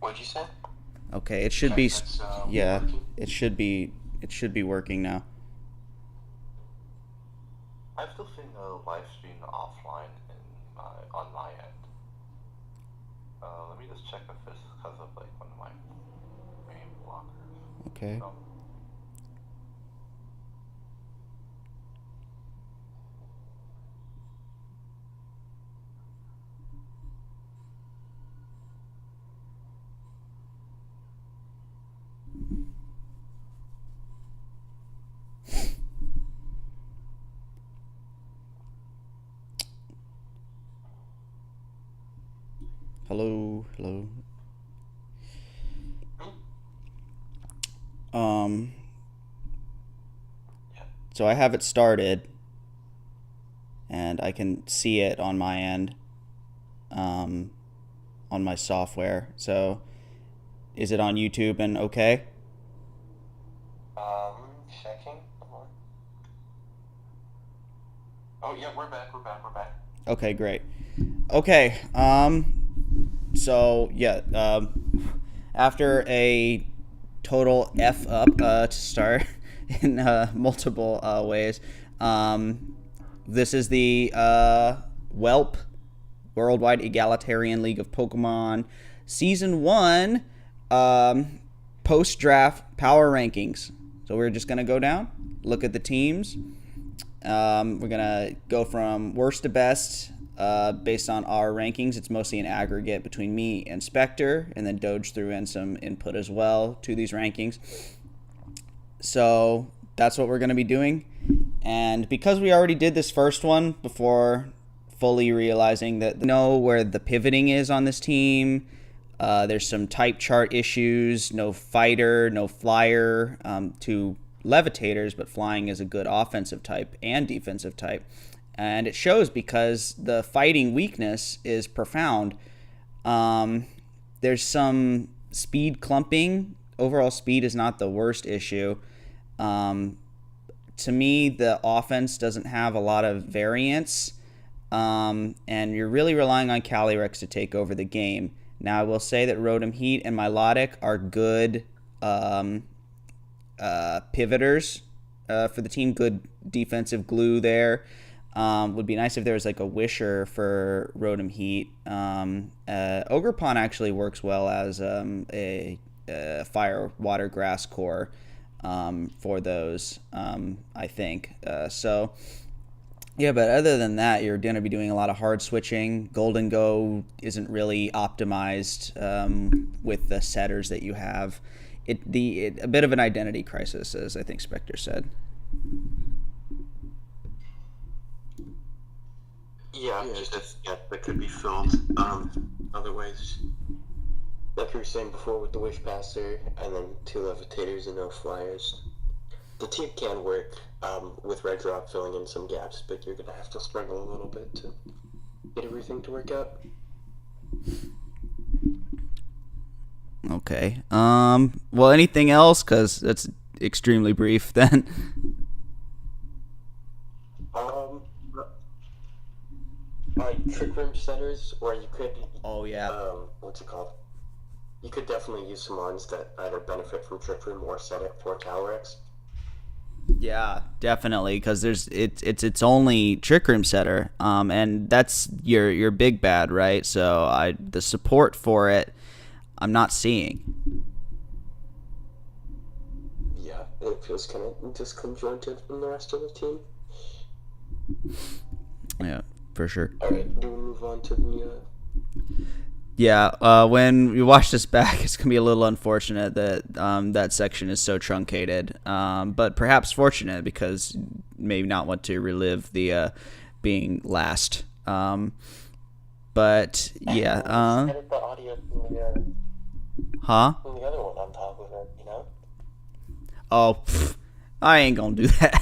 What'd you say? Okay, it should Check be. that's Yeah, working. it should be. It should be working now. I'm still seeing the live stream offline on my end. Let me just check if it's because of like one of my main blockers. Okay. No. Hello. Hello. Hmm? Um. Yeah. So I have it started, and I can see it on my end. Um, on my software. So, is it on YouTube and okay? Checking. Hold on. Oh yeah, we're back. We're back. We're back. Okay, great. Okay. So yeah. After a total f up to start in multiple ways. This is the WELP Worldwide Egalitarian League of Pokemon Season 1 post draft power rankings. So we're just going to go down, look at the teams. We're going to go from worst to best based on our rankings. It's mostly an aggregate between me and Spectre, and then Doge threw in some input as well to these rankings. So that's what we're going to be doing. And because we already did this first one before fully realizing that we know where the pivoting is on this team, there's some type chart issues, no fighter, no flyer, two levitators, but flying is a good offensive type and defensive type. And it shows because the fighting weakness is profound. There's some speed clumping. Overall speed is not the worst issue. To me, the offense doesn't have a lot of variance, and you're really relying on Calyrex to take over the game. Now, I will say that Rotom Heat and Milotic are good pivoters for the team, good defensive glue there. Would be nice if there was like a Wisher for Rotom Heat. Ogerpon actually works well as a fire, water, grass core for those, I think. So, yeah, but other than that, you're going to be doing a lot of hard switching. Golden Go isn't really optimized with the setters that you have. A bit of an identity crisis, as I think Spectre said. Yeah, just a gap that could be filled other ways. Like you were saying before with the Wish Passer, and then two levitators and no flyers. The team can work with Red Drop filling in some gaps, but you're gonna have to struggle a little bit to get everything to work out. Okay. Well, anything else? Because that's extremely brief then. Um, Trick Room setters, or you could, Oh, yeah. what's it called? You could definitely use some ones that either benefit from Trick Room or set it for Calyrex. Yeah, definitely, because it's its only Trick Room setter, and that's your big bad, right? So the support for it, I'm not seeing. Yeah, it feels kind of disconjointed from the rest of the team. Yeah, for sure. Alright, do we move on to the, Yeah, when you watch this back, it's gonna be a little unfortunate that that section is so truncated, but perhaps fortunate because maybe not want to relive the being last. But yeah, edit the audio from huh? from the other one on top of it, you know? Oh, I ain't gonna do that.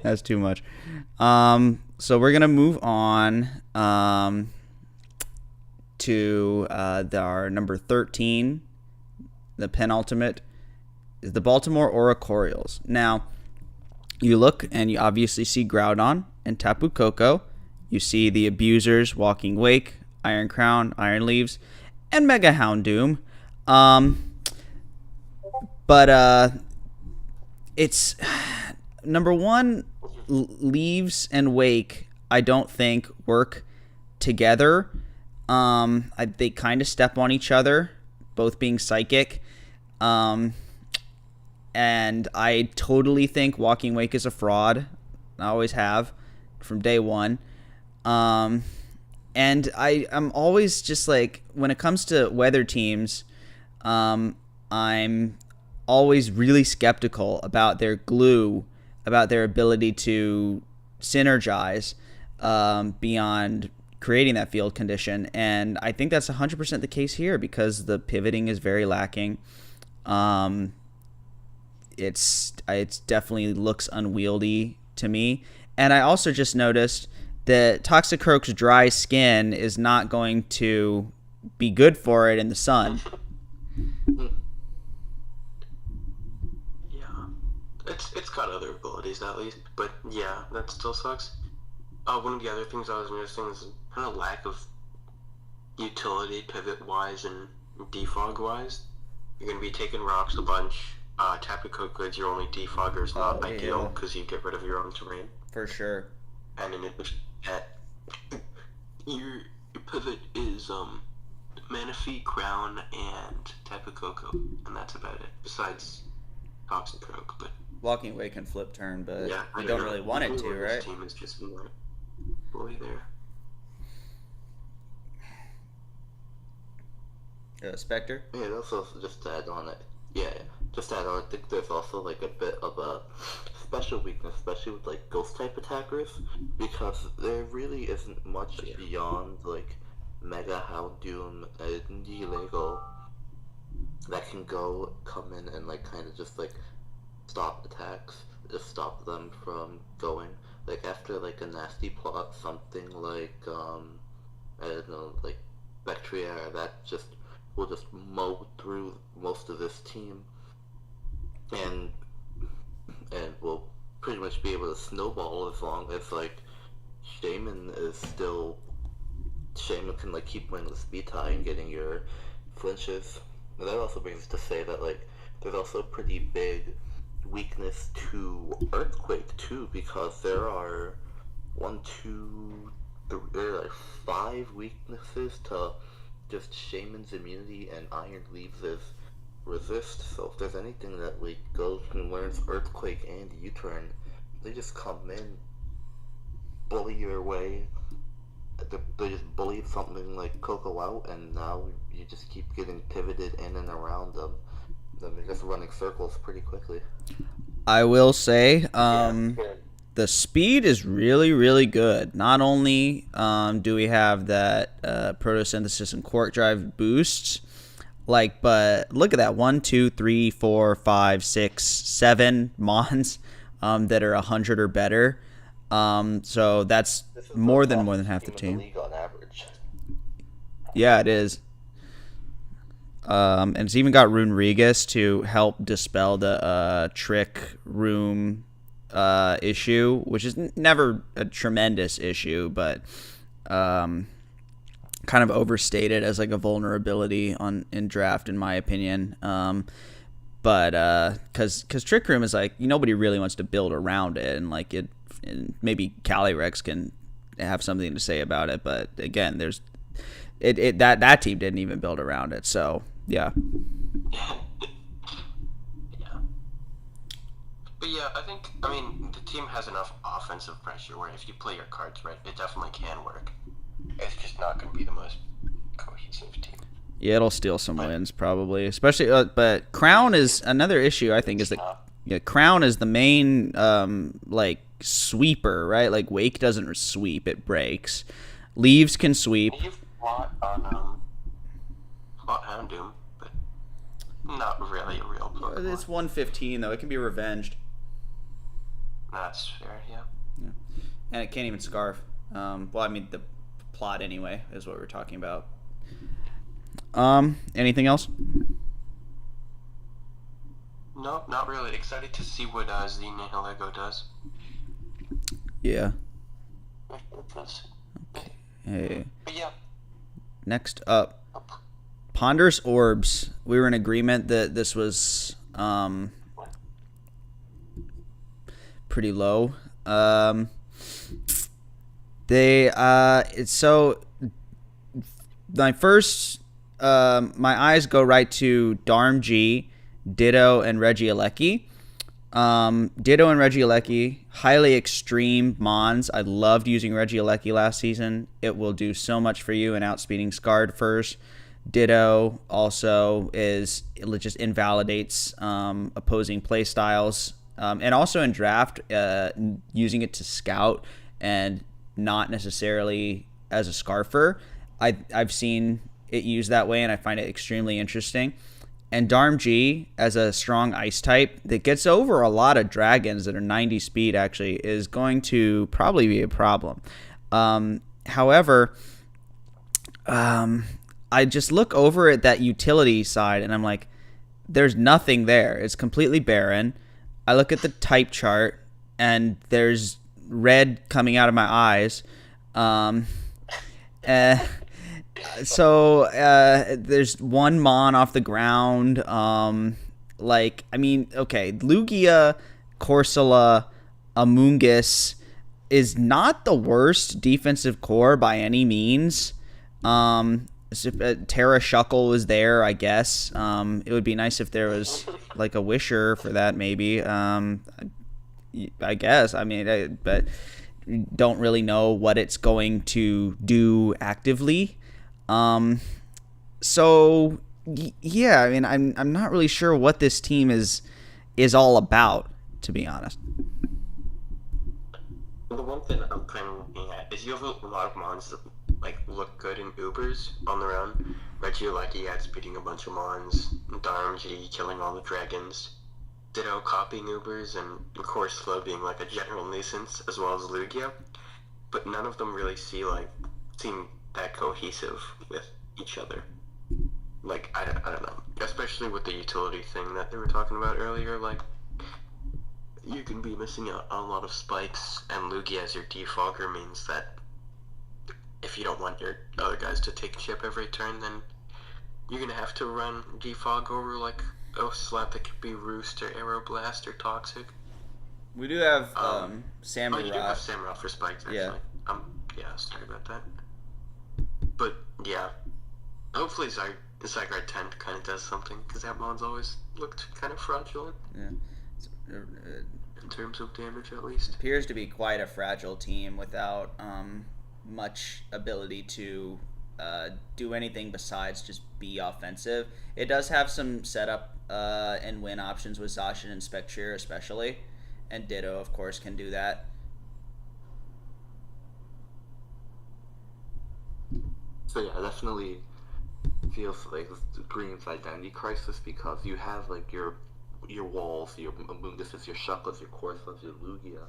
That's too much. So we're gonna move on to our number 13, the penultimate, is the Baltimore Oricorials. Now, you look and you obviously see Groudon and Tapu Koko. You see the abusers walking Wake, Iron Crown, Iron Leaves, and Mega Houndoom. But it's number one. Leaves and Wake, I don't think work together. They kind of step on each other, both being psychic. And I totally think Walking Wake is a fraud. I always have from day one. And I'm always just like, when it comes to weather teams, I'm always really skeptical about their glue, about their ability to synergize beyond creating that field condition. And I think that's 100% the case here because the pivoting is very lacking. It's definitely looks unwieldy to me. And I also just noticed that Toxicroak's dry skin is not going to be good for it in the sun. It's got other abilities at least, but yeah, that still sucks. One of the other things I was noticing is kind of lack of utility pivot-wise and defog-wise. You're going to be taking rocks a bunch. Tapu Koko's your only defogger is not ideal because you get rid of your own terrain. For sure. And in addition to that, your pivot is Manaphy, Crown, and Tapu Koko, and that's about it. Besides Toxicroak, but Walking Away can flip turn, but yeah, we don't really want it to, right? This team is just not fully there. Spectre? Yeah, also just to add on it. Yeah, just to add on, I think there's also like a bit of a special weakness, especially with like ghost type attackers, because there really isn't much beyond like Mega Houndoom and Lego that can come in and like kind of just like stop attacks, just stop them from going. Like after like a nasty plot, something like I don't know, like Bacteria, that just will just mow through most of this team, and will pretty much be able to snowball as long as like Shaman can like keep winning the speed tie and getting your flinches. And that also brings us to say that like there's also a pretty big weakness to Earthquake too, because there are there are like 5 weaknesses to just Shaman's immunity and Iron Leaves' resist. So if there's anything that like goes and learns Earthquake and U-turn, they just come in, bully your way. They just bullied something like Coco out, and now you just keep getting pivoted in and around them. They're just running circles pretty quickly. I will say, the speed is really, really good. Not only do we have that photosynthesis and quark drive boosts, but look at that 1, 2, 3, 4, 5, 6, 7 mons that are 100 or better. So that's more than half the team. The league on average. Yeah, it is. And it's even got Rune Regus to help dispel the trick room issue, which is never a tremendous issue, but kind of overstated as like a vulnerability in draft, in my opinion. But because Trick Room is like, nobody really wants to build around it, and like and maybe Calyrex can have something to say about it, but again, there's that team didn't even build around it, so yeah. Yeah. But yeah, I mean, the team has enough offensive pressure where if you play your cards right, it definitely can work. It's just not going to be the most cohesive team. Yeah, it'll steal some wins probably, especially. But Crown is another issue. I think is that Crown is the main sweeper, right? Like Wake doesn't sweep; it breaks. Leaves can sweep. You've fought Houndoom, but not really a real Pokemon. It's 115 though. It can be revenged. That's fair, yeah. And it can't even Scarf. Well, I mean the plot anyway is what we're talking about. Anything else? No, not really. Excited to see what Xenahilego does. Yeah. Okay. Hey. But yeah. Next up, Ponderous Orbs. We were in agreement that this was pretty low. It's so my first my eyes go right to Darmg, Ditto, and Regieleki. Ditto and Regieleki, highly extreme mons. I loved using Regieleki last season. It will do so much for you in outspeeding Scarred first. Ditto also it just invalidates opposing playstyles. And also in draft, using it to scout and not necessarily as a scarfer. I've seen it used that way, and I find it extremely interesting. And Darmg, as a strong ice type that gets over a lot of dragons that are 90 speed, actually, is going to probably be a problem. However, I just look over at that utility side, and I'm like, there's nothing there. It's completely barren. I look at the type chart, and there's red coming out of my eyes. So there's one mon off the ground. Lugia, Corsola, Amoonguss is not the worst defensive core by any means. Terra Shuckle was there, I guess. It would be nice if there was like a Wisher for that, maybe. I guess. But don't really know what it's going to do actively. So yeah, I'm not really sure what this team is all about, to be honest. The one thing I'm kind of looking at is you have a lot of mons that look good in Ubers on their own. Regieleki outspeeding a bunch of mons, Darmg killing all the dragons, Ditto copying Ubers, and of course Slow being a general nuisance, as well as Lugia. But none of them really seem that cohesive with each other. I don't know. Especially with the utility thing that they were talking about earlier, you can be missing out on a lot of spikes, and Lugia as your defogger means that if you don't want your other guys to take chip every turn, then you're gonna have to run defog over slap that could be Roost or Aeroblast or Toxic. We do have Samurai. Oh, you do have Samurai for spikes, actually. Yeah. Sorry about that. But yeah, hopefully Zygarde 10 kind of does something, because that mon's always looked kind of fraudulent. Yeah. In terms of damage, at least. Appears to be quite a fragile team without much ability to do anything besides just be offensive. It does have some setup and win options with Zacian and Spectre especially, and Ditto, of course, can do that. So yeah, definitely feels like Green's identity crisis, because you have your walls, your Amoonguss, your Shuckles, your Corsolas, your Lugia,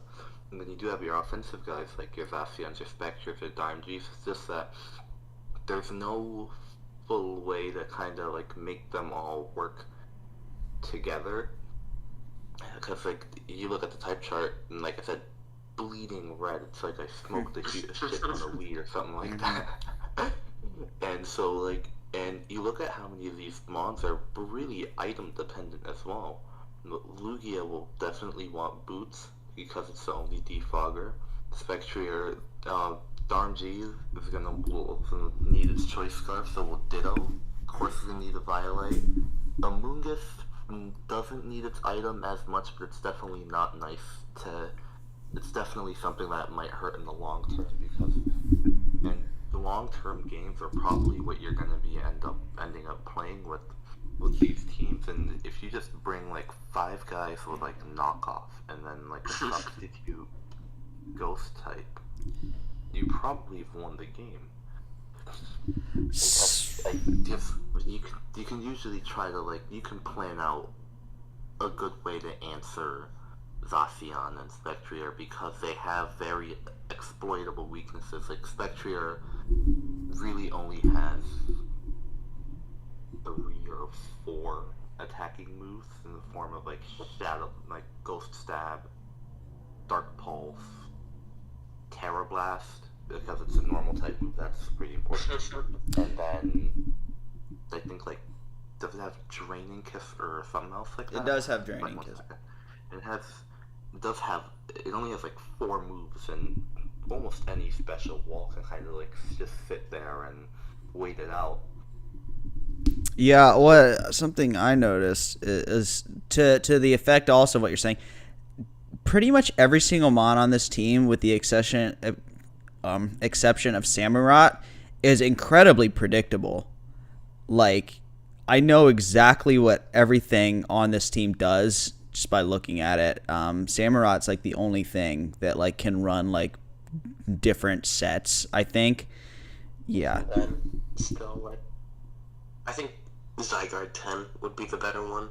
and then you do have your offensive guys like your Zacians, your Spectres, your Darmgs. It's just that there's no full way to kind of make them all work together, because you look at the type chart and I said, bleeding red. It's like I smoked a shit ton of weed or something like that. And so and you look at how many of these mons are really item dependent as well. Lugia will definitely want boots because it's the only defogger. Spectre, Darmg will need its choice scarf, so will Ditto. Of course, is gonna need a Violate. Amoonguss doesn't need its item as much, but it's definitely not nice to. It's definitely something that might hurt in the long term, because the long-term games are probably what you're going to be ending up playing with these teams. And if you just bring 5 guys with knockoff and then a substitute ghost type, you probably have won the game. You can usually try to you can plan out a good way to answer Zacian and Spectre, because they have very exploitable weaknesses. Spectre really only has 3 or 4 attacking moves in the form of Shadow, Ghost Stab, Dark Pulse, Terra Blast, because it's a normal type move. That's pretty important. And then I think like does it have draining kiss or something else like that? It does have draining Like, kiss. it has does have it only has like 4 moves, and almost any special wall can kind of like just sit there and wait it out. Yeah, what something I noticed is to the effect also of what you're saying. Pretty much every single mon on this team, with the exception of Samurott, is incredibly predictable. Like, I know exactly what everything on this team does just by looking at it. Samurott's like the only thing that like can run like different sets, I think. Yeah. And then still, like, I think Zygarde 10 would be the better one.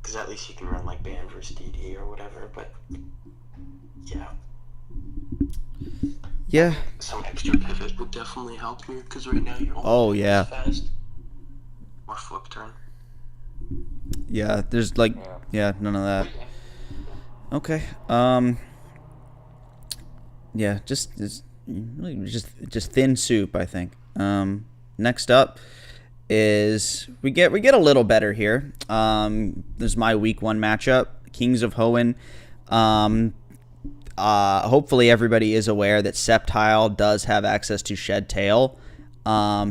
Because at least you can run like Band versus DD or whatever, but yeah. Yeah. Some extra pivot would definitely help here, because right now you're Oh, yeah. fast. Or flip turn. Yeah, there's like none of that. Okay. Yeah, just thin soup, I think. Next up is we get a little better here. This is my week 1 matchup, Kings of Hoenn. Hopefully everybody is aware that Sceptile does have access to Shed Tail,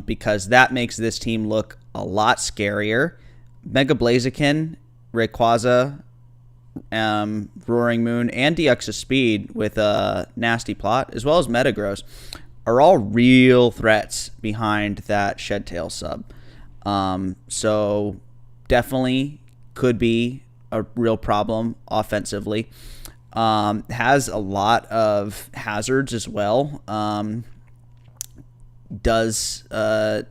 because that makes this team look a lot scarier. Mega Blaziken, Rayquaza, Roaring Moon, and Deoxys Speed with a nasty plot, as well as Metagross, are all real threats behind that Shed Tail sub. So definitely could be a real problem offensively. Has a lot of hazards as well. Does have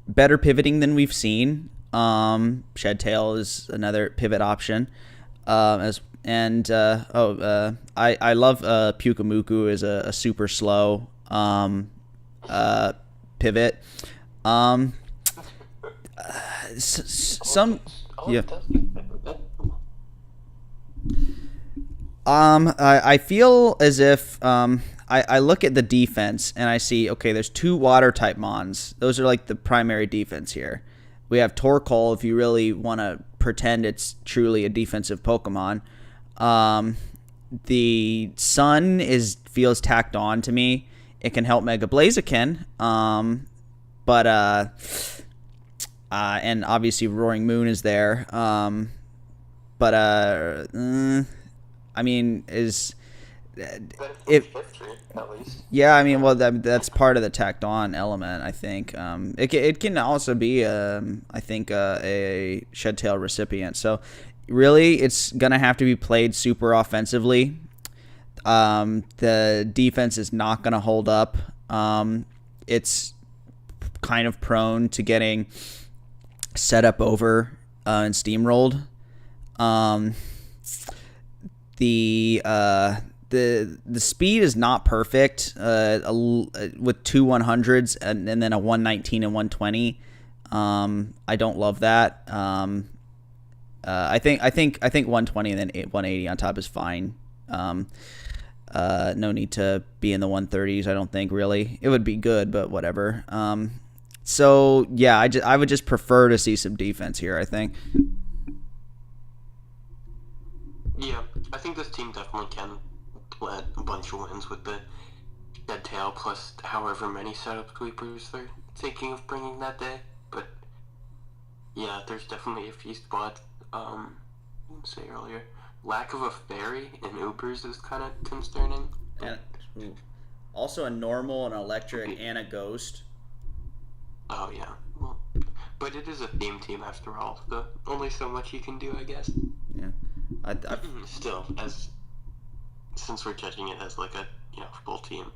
better pivoting than we've seen. Shed Tail is another pivot option. I love Pyukumuku as a super slow pivot. I feel as if I look at the defense and I see, okay, there's 2 water type mons. Those are like the primary defense here. We have Torkoal if you really want to pretend it's truly a defensive Pokemon. The Sun feels tacked on to me. It can help Mega Blaziken, and obviously Roaring Moon is there. I mean, yeah, I mean, well, that's part of the tacked on element, I think. It can also be, I think, a Shed Tail recipient. So, really, it's going to have to be played super offensively. The defense is not going to hold up. It's kind of prone to getting set up over and steamrolled. The speed is not perfect with 2 100s and then a 119 and 120. I don't love that. I think 120 and then 180 on top is fine. No need to be in the 130s. I don't think really. It would be good, but whatever. So yeah, I would just prefer to see some defense here, I think. Yeah, I think this team definitely can let a bunch of wins with the Shed Tail plus however many setup sweepers they're thinking of bringing that day. But yeah, there's definitely a few spots. Say earlier, lack of a fairy in Ubers is kind of concerning. And also a normal, an electric, and a ghost. Oh yeah, well, but it is a theme team after all, so only so much you can do, I guess. Yeah. Still, since we're judging it as like a full team,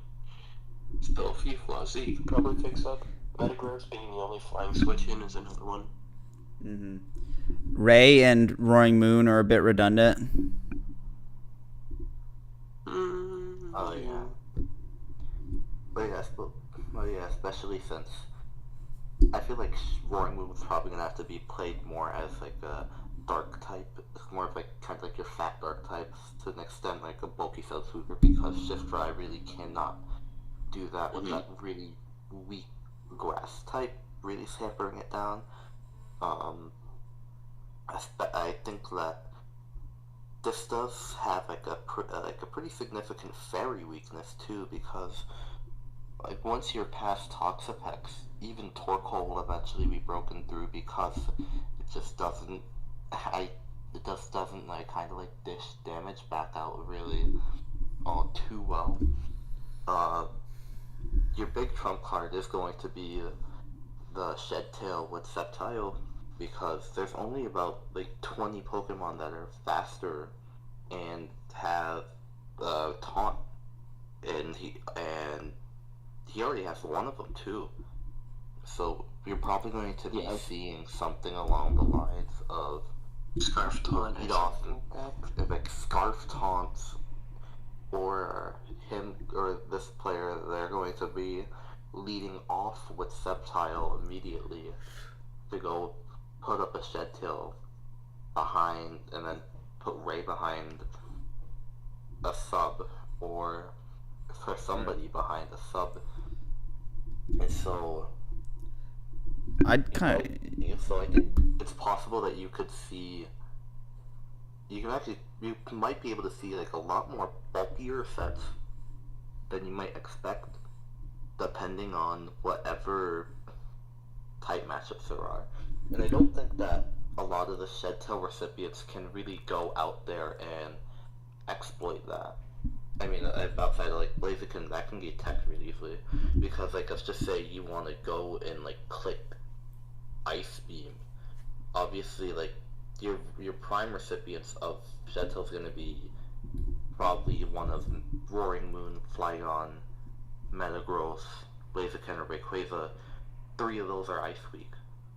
still a few flaws that you could probably fix up. Metagross being the only flying switch in is another one. Mm-hmm. Ray and Roaring Moon are a bit redundant. Oh yeah. But yeah, especially since I feel like Roaring Moon is probably gonna have to be played more as like a dark type, more of like kind of like your fat dark type to an extent, like a bulky cell sweeper, because Shift Dry really cannot do that with that really weak grass type, really hampering it down. I think that this does have like a pretty significant fairy weakness too, because like once you're past Toxapex, even Torkoal will eventually be broken through because it just doesn't. It just doesn't like kind of like dish damage back out really all too well. Uh, your big trump card is going to be the Shed Tail with Sceptile, because there's only about like 20 Pokemon that are faster and have taunt, and he already has one of them too. So you're probably going to be seeing something along the lines of Scarf Taunt, like Scarf Taunts, or him or this player. They're going to be leading off with Sceptile immediately to go put up a Shed Tail behind, and then put Ray behind a sub, or for somebody behind a sub. And so I'd kind of. so I think it's possible that you might be able to see like a lot more bulkier sets than you might expect, depending on whatever type matchups there are. And I don't think that a lot of the Shed Tail recipients can really go out there and exploit that. I mean, outside of like Blaziken, that can get teched really easily, because like let's just say you want to go and like click Ice Beam. Obviously, like your prime recipients of Shed Tail is going to be probably one of Roaring Moon, Flygon, Metagross, Blaziken, or Rayquaza. 3 of those are Ice Weak.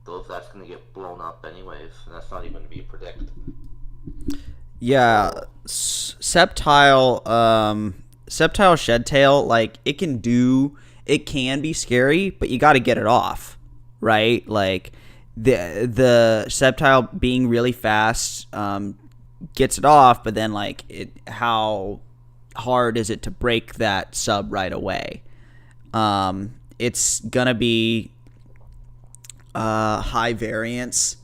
That's going to get blown up anyways, and that's not even to be predicted. Yeah, Sceptile, Shed Tail, like it can be scary, but you got to get it off, right? Like the Sceptile being really fast gets it off, but then like how hard is it to break that sub right away? It's gonna be high variance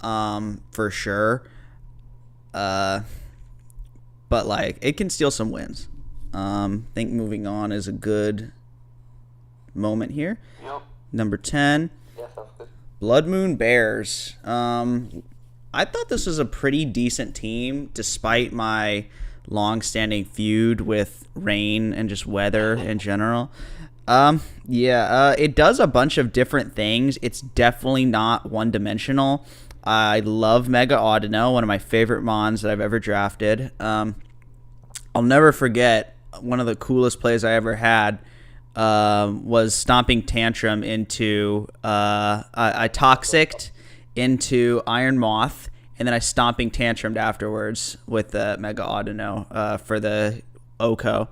for sure. But like it can steal some wins. I think moving on is a good moment here. Yep. Number 10. Yeah, sounds good. Blood Moon Bears. I thought this was a pretty decent team, despite my long-standing feud with rain and just weather in general. It does a bunch of different things. It's definitely not one-dimensional. I love Mega Audino, one of my favorite mons that I've ever drafted. I'll never forget one of the coolest plays I ever had was stomping Tantrum into I Toxiced into Iron Moth, and then I stomping Tantrumed afterwards with the Mega Audino for the Oko.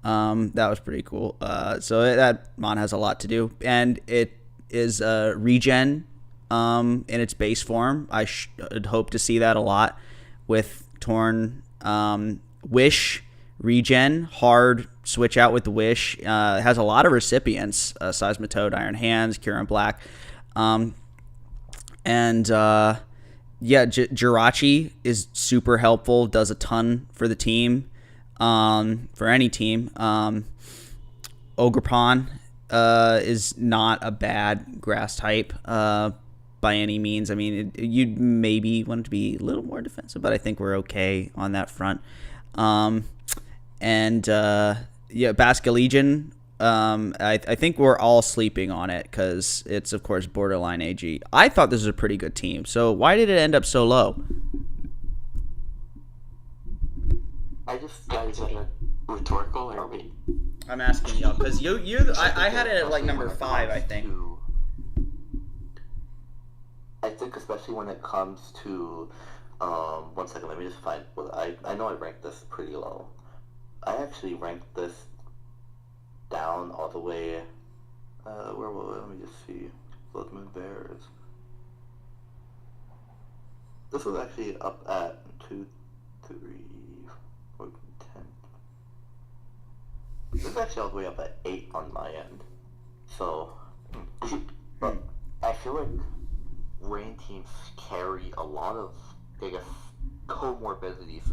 That was pretty cool. So that mon has a lot to do, and it is regen in its base form. I should hope to see that a lot with Torn. Wish regen, hard switch out with the Wish. It has a lot of recipients, Seismitoad, Iron Hands, Cure in Black. Jirachi is super helpful, does a ton for the team, for any team. Ogerpon is not a bad grass type by any means. I mean, you'd maybe want it to be a little more defensive, but I think we're okay on that front. Basculegion, I think we're all sleeping on it because it's, of course, borderline AG. I thought this was a pretty good team. So why did it end up so low? Is that a rhetorical or me? I'm asking y'all because I had it at like number 5, I think. I think especially when it comes to, 1 second, let me just find what I know I ranked this pretty low. I actually ranked this down all the way, let me just see, Blood Moon Bears. This was actually up at 2, 3, 4, 10. This is actually all the way up at 8 on my end. So, but I feel like rain teams carry a lot of, I guess, comorbidities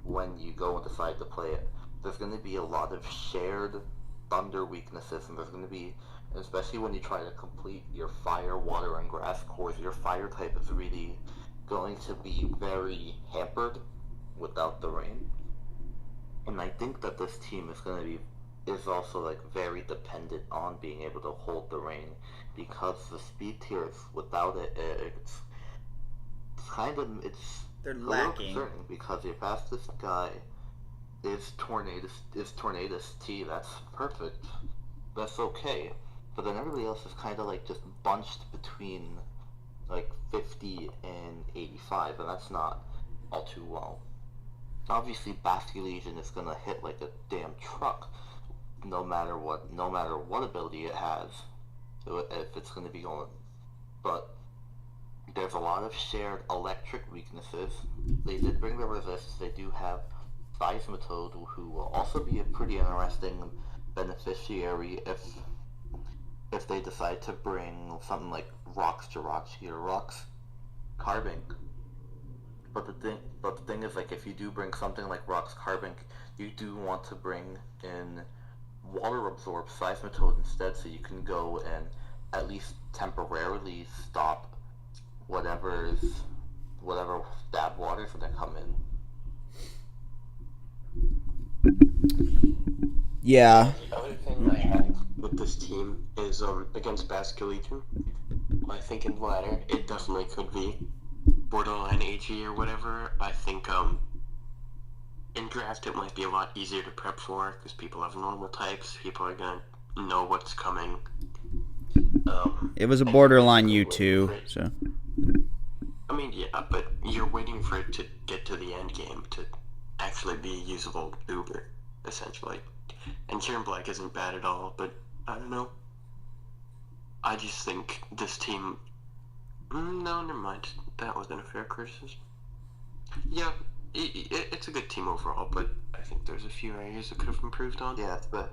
when you go and decide to play it. There's going to be a lot of shared thunder weaknesses, and there's going to be, especially when you try to complete your fire, water, and grass cores, your fire type is really going to be very hampered without the rain. And I think that this team is also like very dependent on being able to hold the rain, because the speed tiers without it, it's They're a little lacking. concerning, because your fastest guy is Tornadus T. That's perfect. That's okay. But then everybody else is kind of like just bunched between like 50 and 85, and that's not all too well. Obviously, Basculegion is gonna hit like a damn truck, no matter what ability it has. So if it's gonna be going, but there's a lot of shared electric weaknesses. They did bring the resist. They do have Seismitoad, who will also be a pretty interesting beneficiary if they decide to bring something like Rocks Jirachi or Rocks Carbink. But the thing is, like, if you do bring something like Rocks Carbink, you do want to bring in Water Absorb Seismitoad instead, so you can go and at least temporarily stop whatever bad waters that come in. Yeah. The other thing I have with this team is against Basculegion. I think in ladder it definitely could be borderline HE or whatever. I think in draft it might be a lot easier to prep for, because people have normal types. People are gonna know what's coming. It was a borderline U2, so. I mean, yeah, but you're waiting for it to get to the end game to actually be a usable Uber, essentially. And Kieran Black isn't bad at all, but I don't know. I just think this team... No, never mind. That wasn't a fair criticism. Yeah, it's a good team overall, but I think there's a few areas it could have improved on. Yeah, but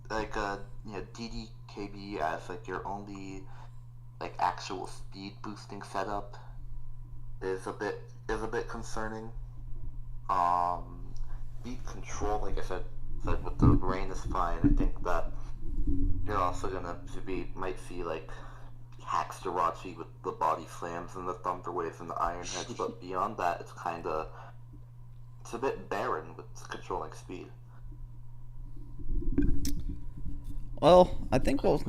like DDKB as like your only like actual speed boosting setup is a bit concerning. Beat control, like I said with the rain is fine. I think that you're also gonna might see like Hacks Jirachi with the body slams and the thunder waves and the iron heads, but beyond that it's a bit barren with controlling speed. Well, I think we'll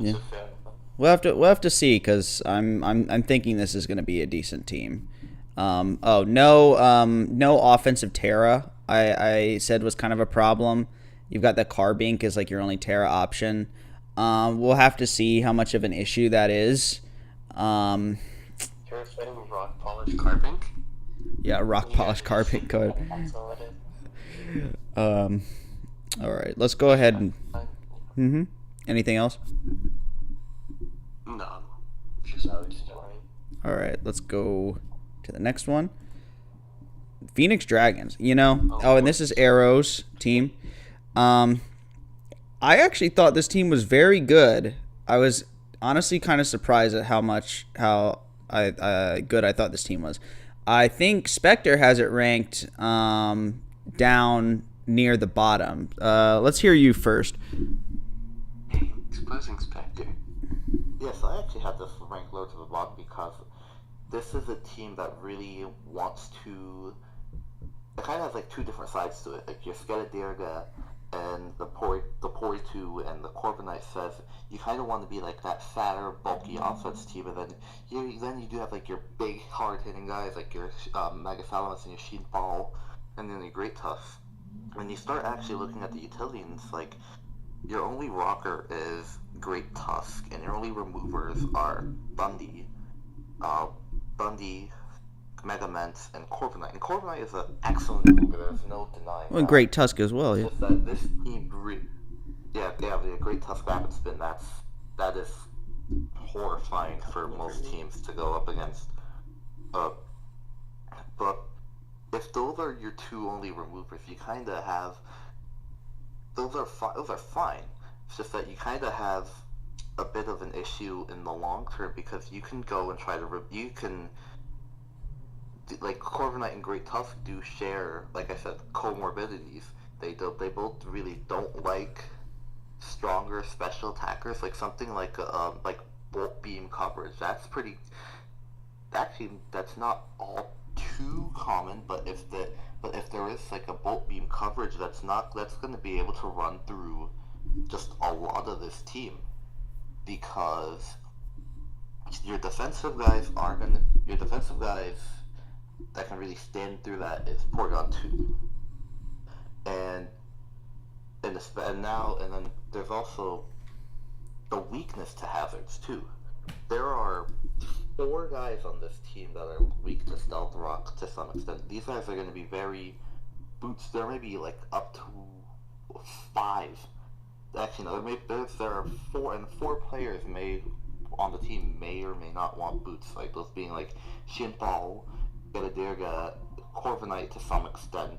have to see, because I'm thinking this is going to be a decent team. No offensive Terra. I said was kind of a problem. You've got the Carbink as like your only Terra option. We'll have to see how much of an issue that is. You're saying rock polish Carbink? Yeah, rock polish Carbink code. That's all it is. All right, let's go ahead and. Anything else? No, just how it's doing. All right, let's go to the next one. Phoenix Dragons. And this is Arrow's team. I actually thought this team was very good. I was honestly kind of surprised at how good I thought this team was. I think Spectre has it ranked down near the bottom. Let's hear you first. Exposing Spectre. Yes, I actually have this ranked low to the bottom because this is a team that really wants to... It kind of has like two different sides to it. Like your Skeledirga and the Poritu and the Corviknight says you kind of want to be like that fatter, bulky offense team, and then you do have like your big, hard-hitting guys like your Megathalamus and your Sheen Ball, and then your Great Tusk. When you start actually looking at the utility, and it's like your only rocker is Great Tusk, and your only removers are Bundy, Megamente, and Corviknight. And Corviknight is an excellent remover, there's no denying Well, that. Great Tusk as well, yeah. It's just that this team the Great Tusk Rapid Spin, that is horrifying for most teams to go up against. But if those are your two only removers, you kind of have those are fine. It's just that you kind of have a bit of an issue in the long term because you can go and try to you can like Corviknight and Great Tusk do share, like I said, comorbidities. They both really don't like stronger special attackers, like something like bolt beam coverage. That's pretty. Actually, that's not all too common, but if there is like a bolt beam coverage, that's going to be able to run through just a lot of this team because your defensive guys that can really stand through that is Porygon 2. And and then there's also the weakness to hazards too. There are 4 guys on this team that are weak to Stealth Rock to some extent. These guys are going to be very boots. There may be like up to 5. Actually, no. There are 4, and 4 players on the team may or may not want boots. Like those being like Shinpao, Galadirga, Corviknight to some extent,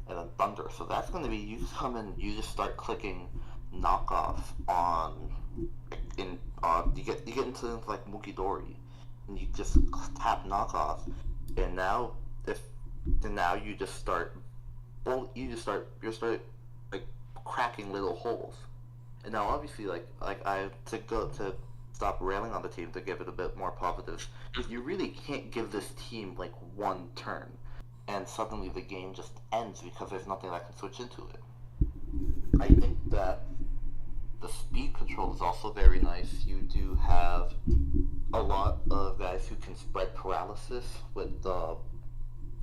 and then Thunder. So that's going to be you just come in, you just start clicking knockoff on you get into things like Mukidori, and you just tap knockoff, and now you just start like cracking little holes. And now obviously like to stop railing on the team, to give it a bit more positive, you really can't give this team like one turn and suddenly the game just ends because there's nothing that can switch into it. I think that the speed control is also very nice. You do have a lot of guys who can spread paralysis with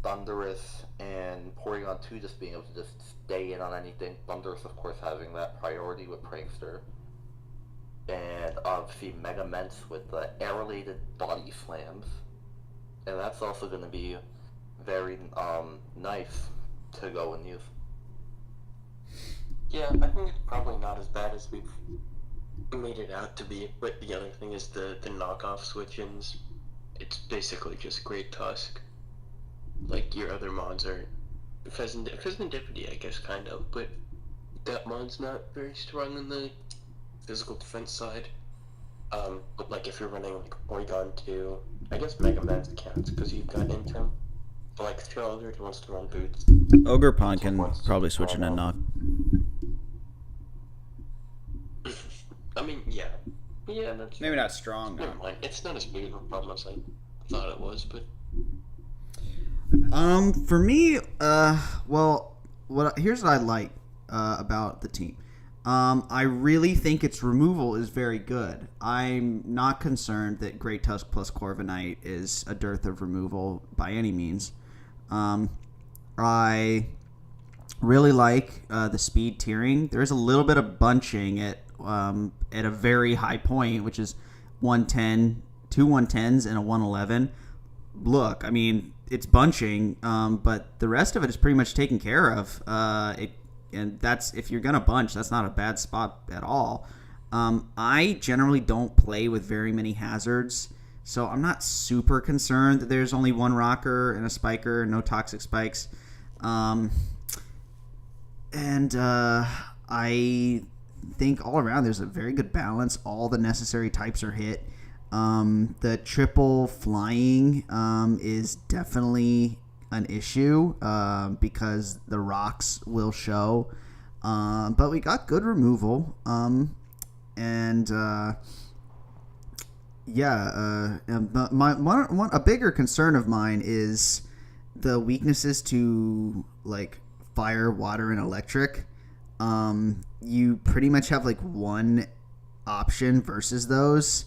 Thundurus and Porygon 2 just being able to just stay in on anything. Thundurus, of course, having that priority with Prankster. And obviously Mega Ments with the air-related body slams. And that's also going to be very nice to go and use. Yeah, I think it's probably not as bad as we've made it out to be, but the other thing is the knockoff switch-ins. It's basically just Great Tusk. Like, your other mods are Pheasantipity, I guess, kind of, but that mod's not very strong on the physical defense side. But like if you're running like Porygon 2, I guess Mega Man counts because you've got Intim. But like Schalder wants to run boots. Ogerpon can probably switch in and knock. I mean, yeah, that's Maybe not strong. never mind. It's not as big of a problem as I thought it was, but For me, here's what I like about the team. I really think its removal is very good. I'm not concerned that Great Tusk plus Corviknight is a dearth of removal by any means. I really like the speed tiering. There's a little bit of bunching at a very high point, which is 110, 2 110s and a 111. Look, I mean, it's bunching, but the rest of it is pretty much taken care of. And that's, if you're gonna bunch, that's not a bad spot at all. I generally don't play with very many hazards, so I'm not super concerned that there's only one rocker and a spiker, no toxic spikes. I think all around there's a very good balance. All the necessary types are hit. The triple flying is definitely an issue because the rocks will show. But we got good removal. A bigger concern of mine is the weaknesses to like fire, water, and electric. You pretty much have like one option versus those,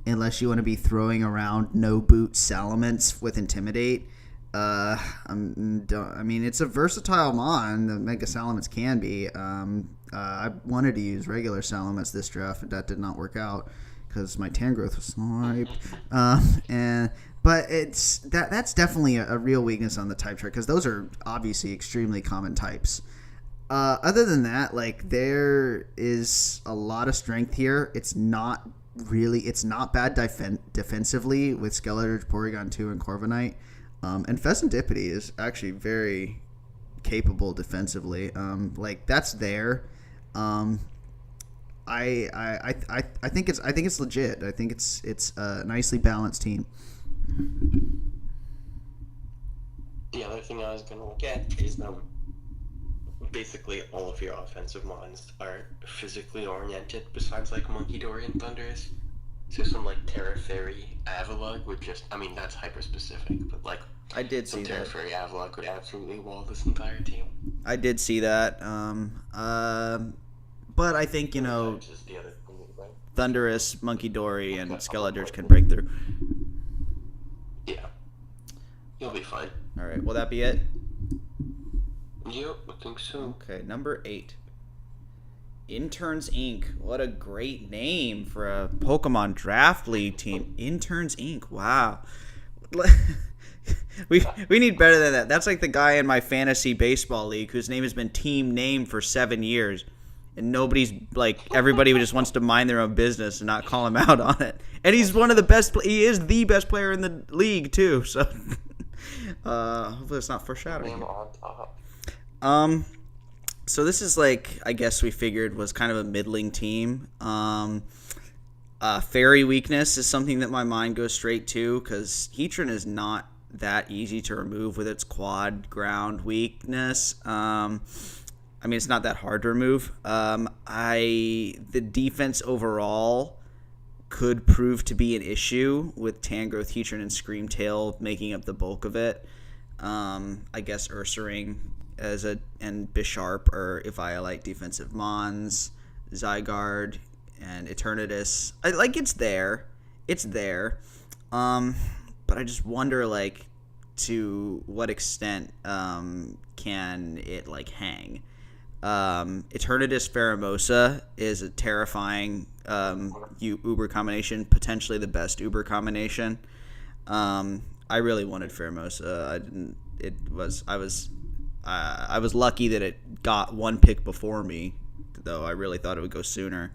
unless you want to be throwing around no boot Salamence with Intimidate. I mean, it's a versatile mon. The Mega Salamence can be. I wanted to use regular Salamence this draft, but that did not work out because my Tangrowth was sniped. But that's definitely a real weakness on the type chart because those are obviously extremely common types. Other than that, like, there is a lot of strength here. It's not bad defensively with Skeletor, Porygon 2, and Corviknight. And Pheasantipity is actually very capable defensively. Like, that's there. Um, I think it's legit. I think it's a nicely balanced team. The other thing I was going to look at is basically all of your offensive mons are physically oriented besides like Monkey Dory and Thunderous. So some like Terra Fairy Avalugg would just, I mean, that's hyper specific, but like I did see some Terra that. Fairy Avalugg would absolutely wall this entire team. I did see that. But I think, Just the other thing, right? Thunderous, Monkey Dory, and Skeletors can break through. Yeah. You'll be fine. All right, will that be it? Yep, I think so. Okay, number 8. Interns Inc. What a great name for a Pokemon Draft League team. Interns Inc. Wow. we need better than that. That's like the guy in my fantasy baseball league whose name has been team name for 7 years. And nobody's like, everybody just wants to mind their own business and not call him out on it. And he's one of the best. He is the best player in the league too. So hopefully it's not foreshadowing. Name on top. So this is like, I guess we figured was kind of a middling team. Fairy weakness is something that my mind goes straight to because Heatran is not that easy to remove with its quad ground weakness. I mean, it's not that hard to remove. The defense overall could prove to be an issue with Tangrowth, Heatran, and Screamtail making up the bulk of it. I guess Ursaring and Bisharp are Eviolite defensive mons, Zygarde and Eternatus. It's there. It's there. But I just wonder to what extent can it hang? Eternatus Pheromosa is a terrifying Uber combination, potentially the best Uber combination. I really wanted Pheromosa. I was lucky that it got one pick before me, though I really thought it would go sooner.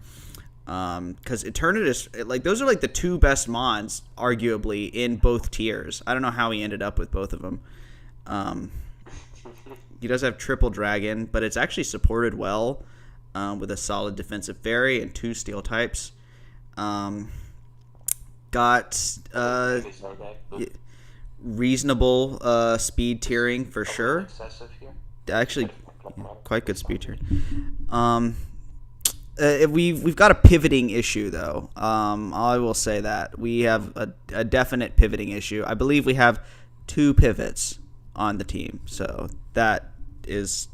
Because Eternatus, those are the two best mons, arguably, in both tiers. I don't know how he ended up with both of them. He does have triple dragon, but it's actually supported well with a solid defensive fairy and 2 steel types. Got reasonable speed tiering for sure. Excessive here. Actually, quite good speed tiering. We've got a pivoting issue though. I will say that we have a definite pivoting issue. I believe we have 2 pivots on the team, so that is,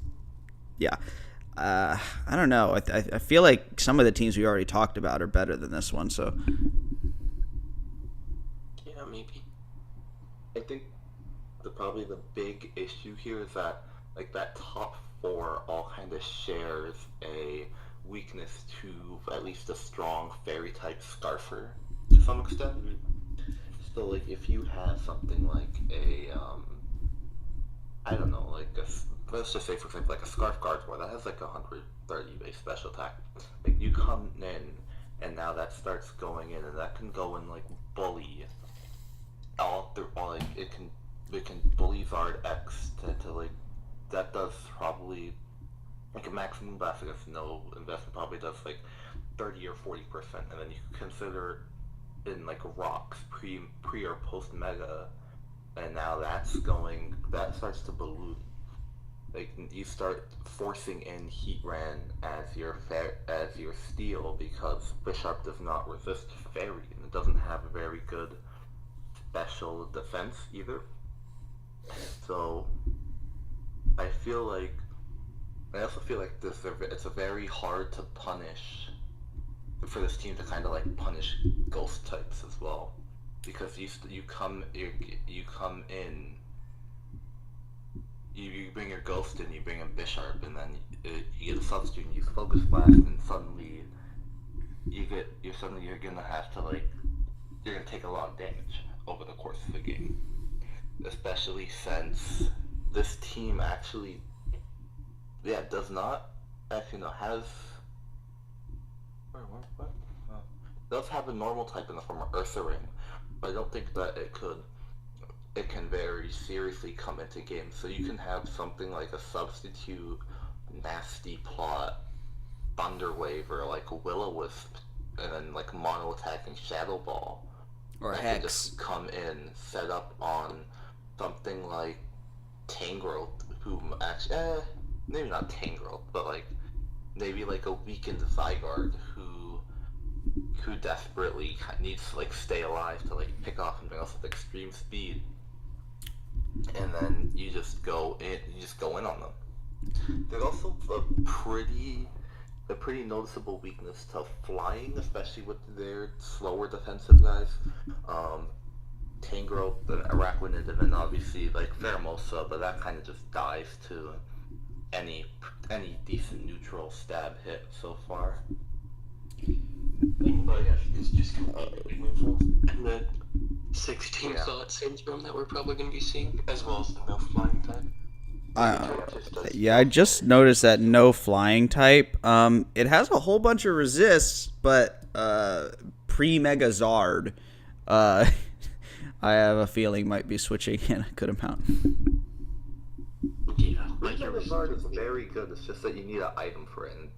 yeah. I don't know. I feel like some of the teams we already talked about are better than this one. So Yeah, maybe. I think probably the big issue here is that that top 4 all kind of shares a weakness to at least a strong fairy type Scarfer to some extent. So if you have something like a I don't know, let's just say for example a Scarf Guardsman that has 130 base special attack. You come in and now that starts going in and that can go in bully all through it can bully Zard X to that does probably a maximum blast against no investment probably does 30 or 40%, and then you consider in rocks pre or post mega, and now that starts to balloon. You start forcing in Heatran as your steal because Bisharp does not resist fairy and it doesn't have a very good special defense either. So I also feel like it's a very hard to punish for this team to kind of punish ghost types as well, because you come in, you bring your ghost in, you bring in Bisharp, and then you get a substitute and you focus blast, and suddenly you're gonna have to you're gonna take a lot of damage over the course of the game, especially since this team actually does not actually has does have a normal type in the form of Ursaring, but I don't think that it can very seriously come into games. So you can have something like a substitute nasty plot Thunder Wave or like Will-O-Wisp, and then like mono attacking Shadow Ball. Or That Hex. can just come in, set up on something like Tangrowth, who actually, maybe not Tangrowth, but like maybe like a weakened Zygarde who desperately needs to like stay alive to like pick off something else with extreme speed, and then you just go in on them. There's also a pretty noticeable weakness to flying, especially with their slower defensive guys. Tangrowth, the Araquanid, and then obviously like Pheromosa, but that kind of just dies to any decent neutral stab hit so far. But yeah, it's just completely removal. And the 16 slot syndrome that we're probably going to be seeing, as well as the no flying type. Yeah, I just noticed that no flying type. It has a whole bunch of resists, but pre-Mega Zard, I have a feeling might be switching in a good amount. Yeah, Mega Zard is very good. It's just that you need an item for it, and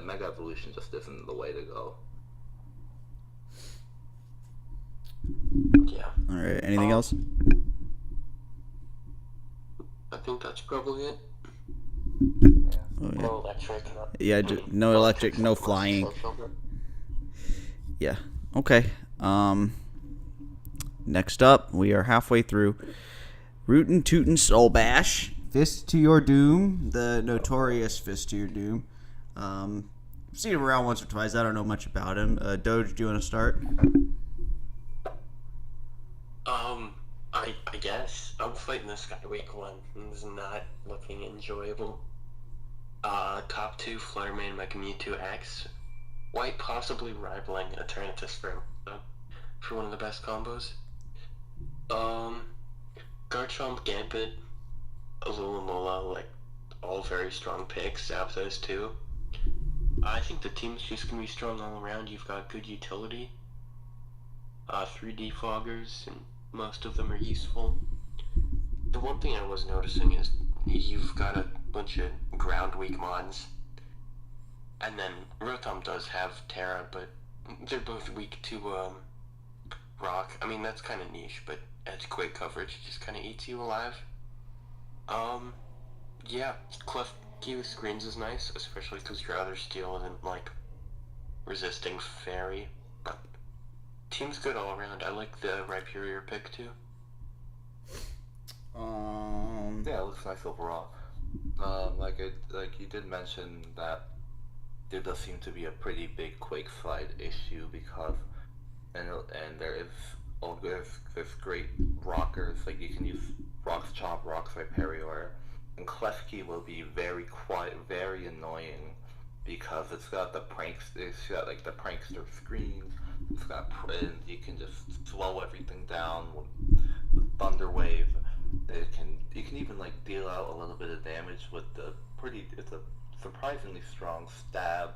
Mega Evolution just isn't the way to go. Yeah. All right. Anything else? I think that's probably it. Oh, yeah. No electric. Yeah, no electric, no flying. Yeah. Okay. Next up, we are halfway through Rootin' Tootin' Soul Bash. Fist to Your Doom, the notorious Fist to Your Doom. Seen him around once or twice. I don't know much about him. Doge, do you want to start? I guess I'm fighting this guy week 1. This is not looking enjoyable. Top 2 Fluttermane Mega Mewtwo X. White possibly rivaling Eternatus for one of the best combos. Garchomp, Gambit, Alola, like all very strong picks. Zapdos too. I think the team's just gonna be strong all around. You've got good utility. 3 defoggers, and most of them are useful. The one thing I was noticing is you've got a bunch of ground weak mons, and then Rotom does have Terra, but they're both weak to rock. I mean, that's kind of niche, but edge quick coverage just kind of eats you alive. Yeah, Klefki with screens is nice, especially because your other steel isn't like resisting fairy. But team's good all around. I like the Rhyperior pick too. Yeah, it looks nice overall. Like you did mention that there does seem to be a pretty big Quake Slide issue because, and there's great rockers, like you can use Rocks Chomp, Rocks Rhyperior, and Klefki will be very quiet, very annoying because it's got the prankster screens. It's got and you can just slow everything down with Thunder Wave. You can even like deal out a little bit of damage with it's a surprisingly strong stab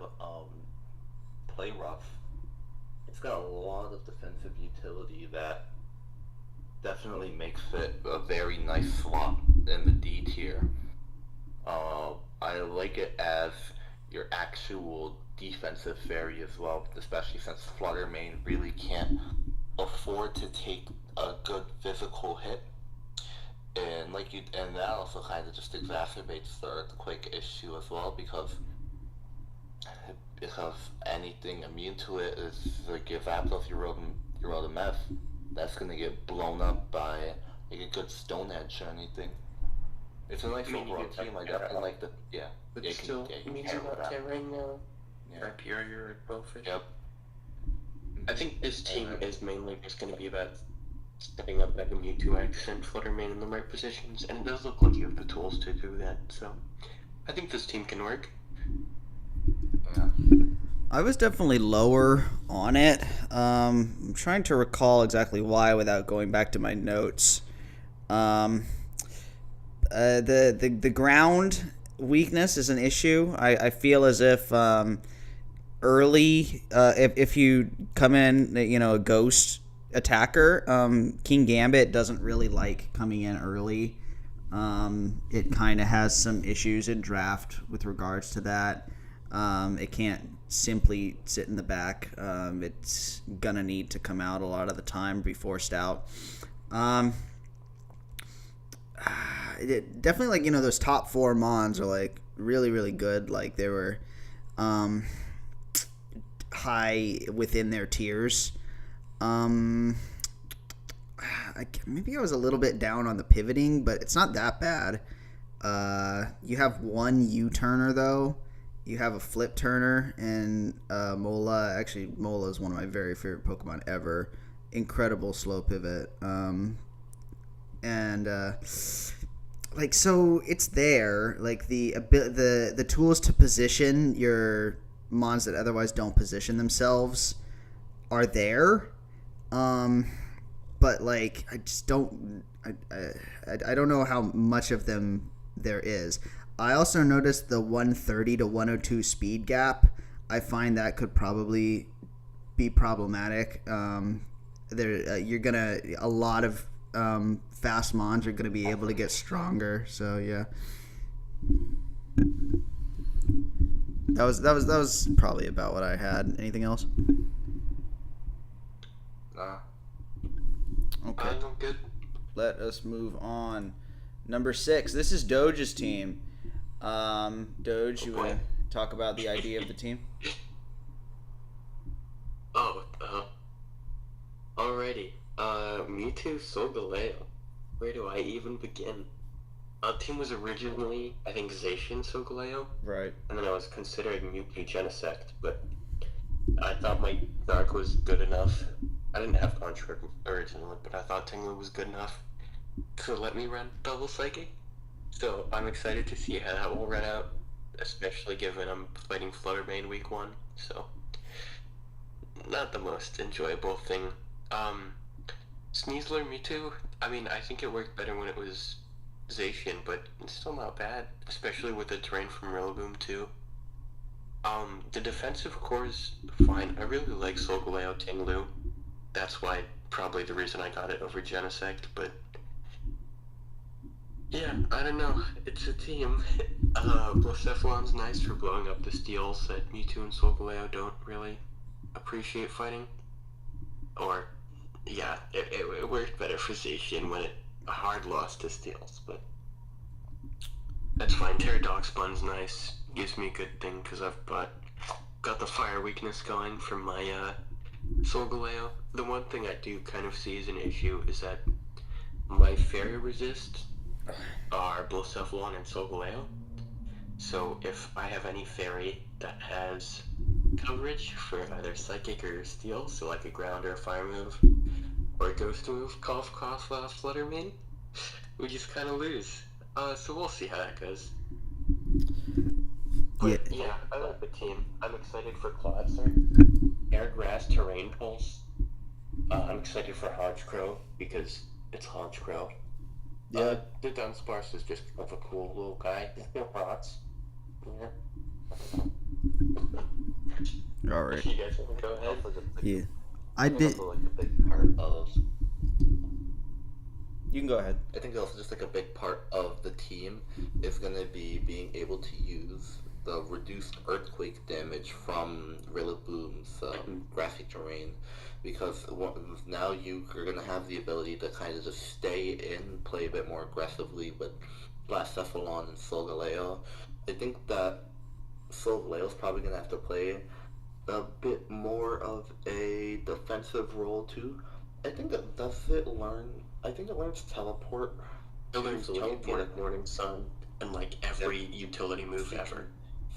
play rough. It's got a lot of defensive utility that definitely makes it a very nice slot in the D tier. I like it as your actual defensive fairy as well, especially since Fluttermane really can't afford to take a good physical hit. And that also kind of just exacerbates the Quake issue as well because anything immune to it is like if Zapdos you roll a mess, that's gonna get blown up by like a good Stone Edge or anything. It's a nice overall team. I definitely like the But still, it means you're not tearing Rhyperior or Bowfish. Yep. I think this team is mainly just going to be about stepping up Mega Mewtwo X and Fluttermane in the right positions, and it does look like you have the tools to do that, so I think this team can work. Yeah. I was definitely lower on it. I'm trying to recall exactly why without going back to my notes. The ground weakness is an issue. I feel as if early, if you come in, a ghost attacker, King Gambit doesn't really like coming in early. It kind of has some issues in draft with regards to that. It can't simply sit in the back. It's gonna need to come out a lot of the time, be forced out. Definitely, like, those top 4 Mons are like really, really good. Like, they were high within their tiers. Maybe I was a little bit down on the pivoting, but it's not that bad. You have one U-turner though. You have a flip turner, and Mola. Actually, Mola is one of my very favorite Pokemon ever. Incredible slow pivot. So it's there. Like the tools to position your Mons that otherwise don't position themselves are there. But like I just don't. I don't know how much of them there is. I also noticed the 130 to 102 speed gap. I find that could probably be problematic. You're gonna a lot of fast Mons are gonna be able to get stronger. So yeah, that was probably about what I had. Anything else? Nah. Okay. I'm good. Let us move on. Number 6. This is Doge's team. Doge, you want to talk about the idea of the team? Alrighty. Mewtwo, Solgaleo. Where do I even begin? The team was originally, I think, Zacian Solgaleo. Right. And then I was considering Mewtwo Genesect, but I thought my Dark was good enough. I didn't have Contract originally, but I thought Tinglu was good enough to let me run Double Psychic. So I'm excited to see how that will run out, especially given I'm fighting Fluttermane week 1. So, not the most enjoyable thing. Sneasler Mewtwo, I mean, I think it worked better when it was Zacian, but it's still not bad, especially with the terrain from Rillaboom too. The defensive core is fine. I really like Solgaleo Tinglu. That's why, probably the reason I got it over Genesect, but yeah, I don't know. It's a team. Blacephalon's nice for blowing up the steals that Mewtwo and Solgaleo don't really appreciate fighting. Or, yeah, it worked better for Zacian when it hard lost to steals, but that's fine. Pterodoxbun's nice. Gives me a good thing because I've got the fire weakness going from my Solgaleo. The one thing I do kind of see as an issue is that my fairy resist are Blacephalon and Solgaleo. So if I have any fairy that has coverage for either Psychic or Steel, so like a ground or a fire move, or a ghost move, cough, Fluttermane, we just kind of lose. So we'll see how that goes. But yeah, I like the team. I'm excited for Clodser, Air Grass, Terrain Pulse. I'm excited for Honchkrow because it's Honchkrow. Yeah. The Dunsparce is just kind of a cool little guy. He's rots. Yeah. All right. You guys want to go ahead? Yeah. I did. Also, like a big part of. You can go ahead. I think also just like a big part of the team is gonna be being able to use the reduced earthquake damage from Rillaboom's grassy terrain, because now you are gonna have the ability to kind of just stay in, play a bit more aggressively with Blacephalon and Solgaleo. I think that Solgaleo's probably gonna have to play a bit more of a defensive role too. I think that I think it learns teleport. It learns teleport, Morning Sun, and like every utility move ever.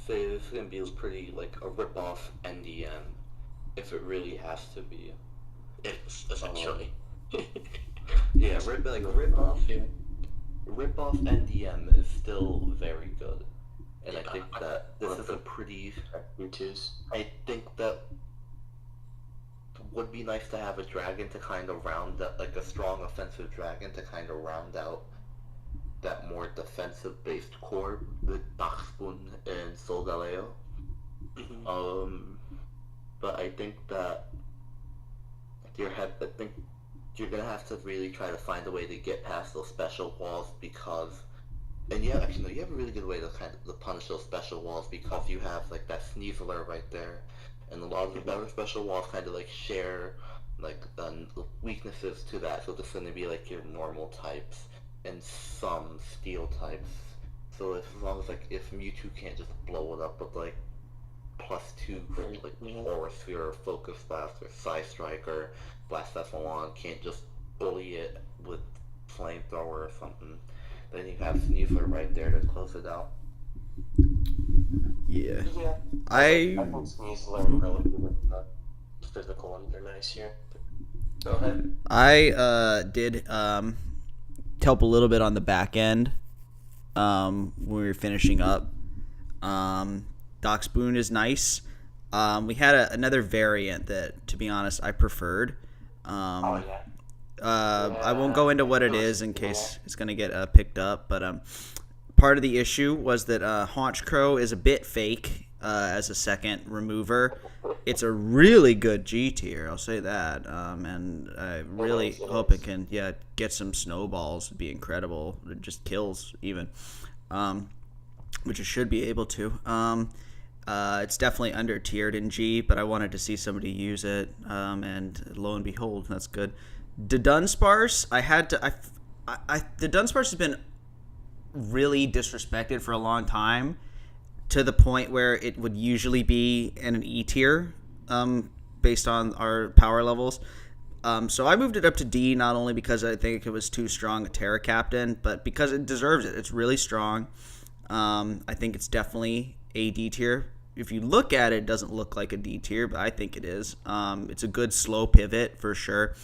Say this is gonna be pretty like a rip-off NDM, if it really has to be. It's essentially. Yeah, rip-off NDM is still very good, and I think that this is a pretty. I think that would be nice to have a dragon to kind of round that, like a strong offensive dragon to kind of round out that more defensive-based core with Darkspoon and Solgaleo. But I think that I think you're gonna have to really try to find a way to get past those special walls, because And yeah, actually, no, you have a really good way to kind of to punish those special walls because you have like that Sneasler right there, and a lot of the better special walls kind of like share like weaknesses to that. So this is going to be like your normal types and some steel types. So as long as like if Mewtwo can't just blow it up with like +2 like Aura Sphere or Focus Blast or Side Strike or Blast F1 can't just bully it with Flamethrower or something. Then you have Sneasler right there to close it out. Yeah. Yeah. I I think Sneasler and relatively physical ones are nice here. Go ahead. did help a little bit on the back end when we were finishing up. Doc Spoon is nice. We had another variant that, to be honest, I preferred. Oh yeah. I won't go into what it is in case it's going to get picked up, but part of the issue was that Haunch Crow is a bit fake as a second remover. It's a really good G tier, I'll say that, and I really hope it can get some snowballs. It'd be incredible. It just kills even, which it should be able to. It's definitely under tiered in G, but I wanted to see somebody use it, and lo and behold, that's good. The Dunsparce, the Dunsparce has been really disrespected for a long time, to the point where it would usually be in an E tier, based on our power levels. So I moved it up to D, not only because I think it was too strong a Terra Captain, but because it deserves it. It's really strong. I think it's definitely a D tier. If you look at it, it doesn't look like a D tier, but I think it is. It's a good slow pivot for sure.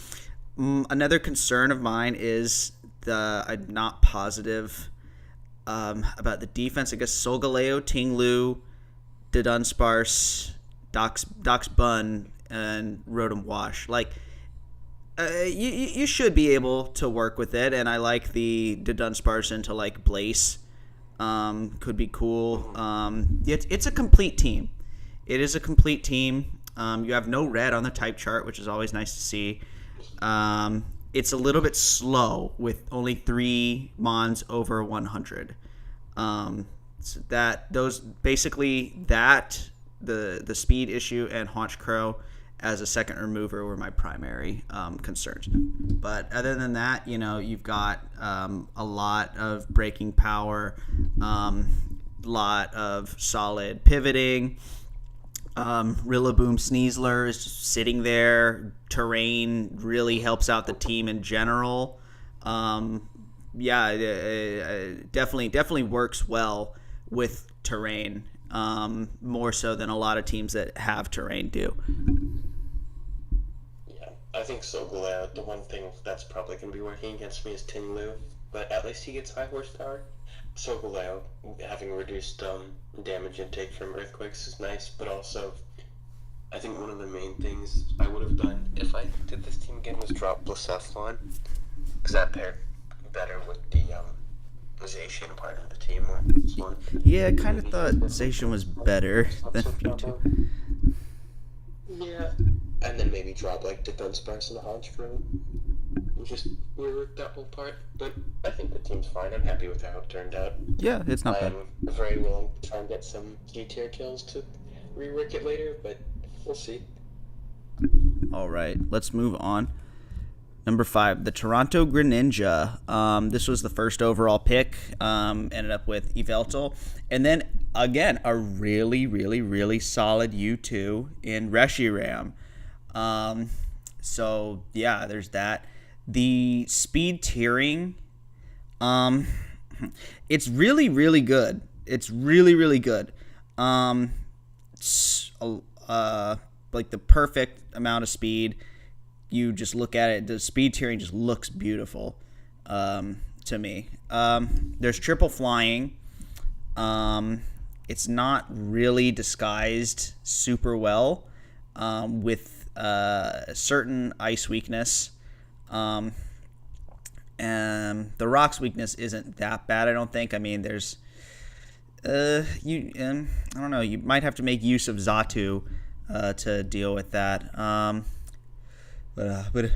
Another concern of mine is I'm not positive about the defense. I guess Solgaleo, Tinglu, Dunsparce, Doc's Bun, and Rotom Wash. Like, you should be able to work with it, and I like the Dunsparce into like Blaze. Could be cool. It's a complete team. It is a complete team. You have no red on the type chart, which is always nice to see. It's a little bit slow with only 3 Mons over 100. So the speed issue and Haunch Crow as a second remover were my primary concerns. But other than that, you've got a lot of breaking power, lot of solid pivoting. Rillaboom Sneasler is just sitting there. Terrain really helps out the team in general. Definitely works well with Terrain, more so than a lot of teams that have Terrain do. Yeah, I think Solgaleo, the one thing that's probably going to be working against me is Tinglu, but at least he gets high horsepower. Solgaleo, having reduced damage intake from earthquakes is nice, but also I think one of the main things I would have done if I did this team again was drop Blacephalon, because that paired better with the Zacian part of the team. Yeah, I kind of thought Zacian was better than Mewtwo. Yeah, and then maybe drop like the Dunsparce and the Haunch Crow. Just rework that whole part, but I think the team's fine. I'm happy with how it turned out. Yeah, it's not bad. I'm very willing to try and get some G-tier kills to rework it later, but we'll see. All right, let's move on. Number 5, the Toronto Greninja. This was the first overall pick. Ended up with Yveltal. And then, again, a really, really, really solid U2 in Reshiram. So, yeah, there's that. The speed tiering, it's really, really good. It's really, really good. It's, like the perfect amount of speed. You just look at it, the speed tiering just looks beautiful to me. There's triple flying. It's not really disguised super well with certain ice weakness. And the rocks weakness isn't that bad, I don't think. I mean, there's I don't know. You might have to make use of Xatu to deal with that. But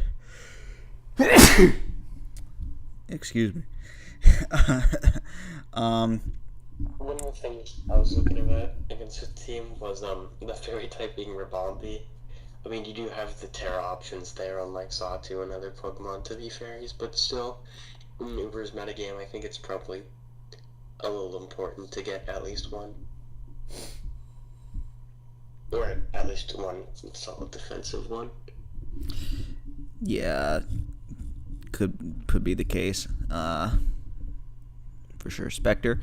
excuse me. um, One of the things I was looking at against the team was the fairy type being Rabombi. I mean, you do have the Terra options there, unlike Xatu and other Pokemon, to be fairies, but still, in Uber's metagame, I think it's probably a little important to get at least one. Or at least one solid defensive one. yeah, could be the case. For sure. Spectre.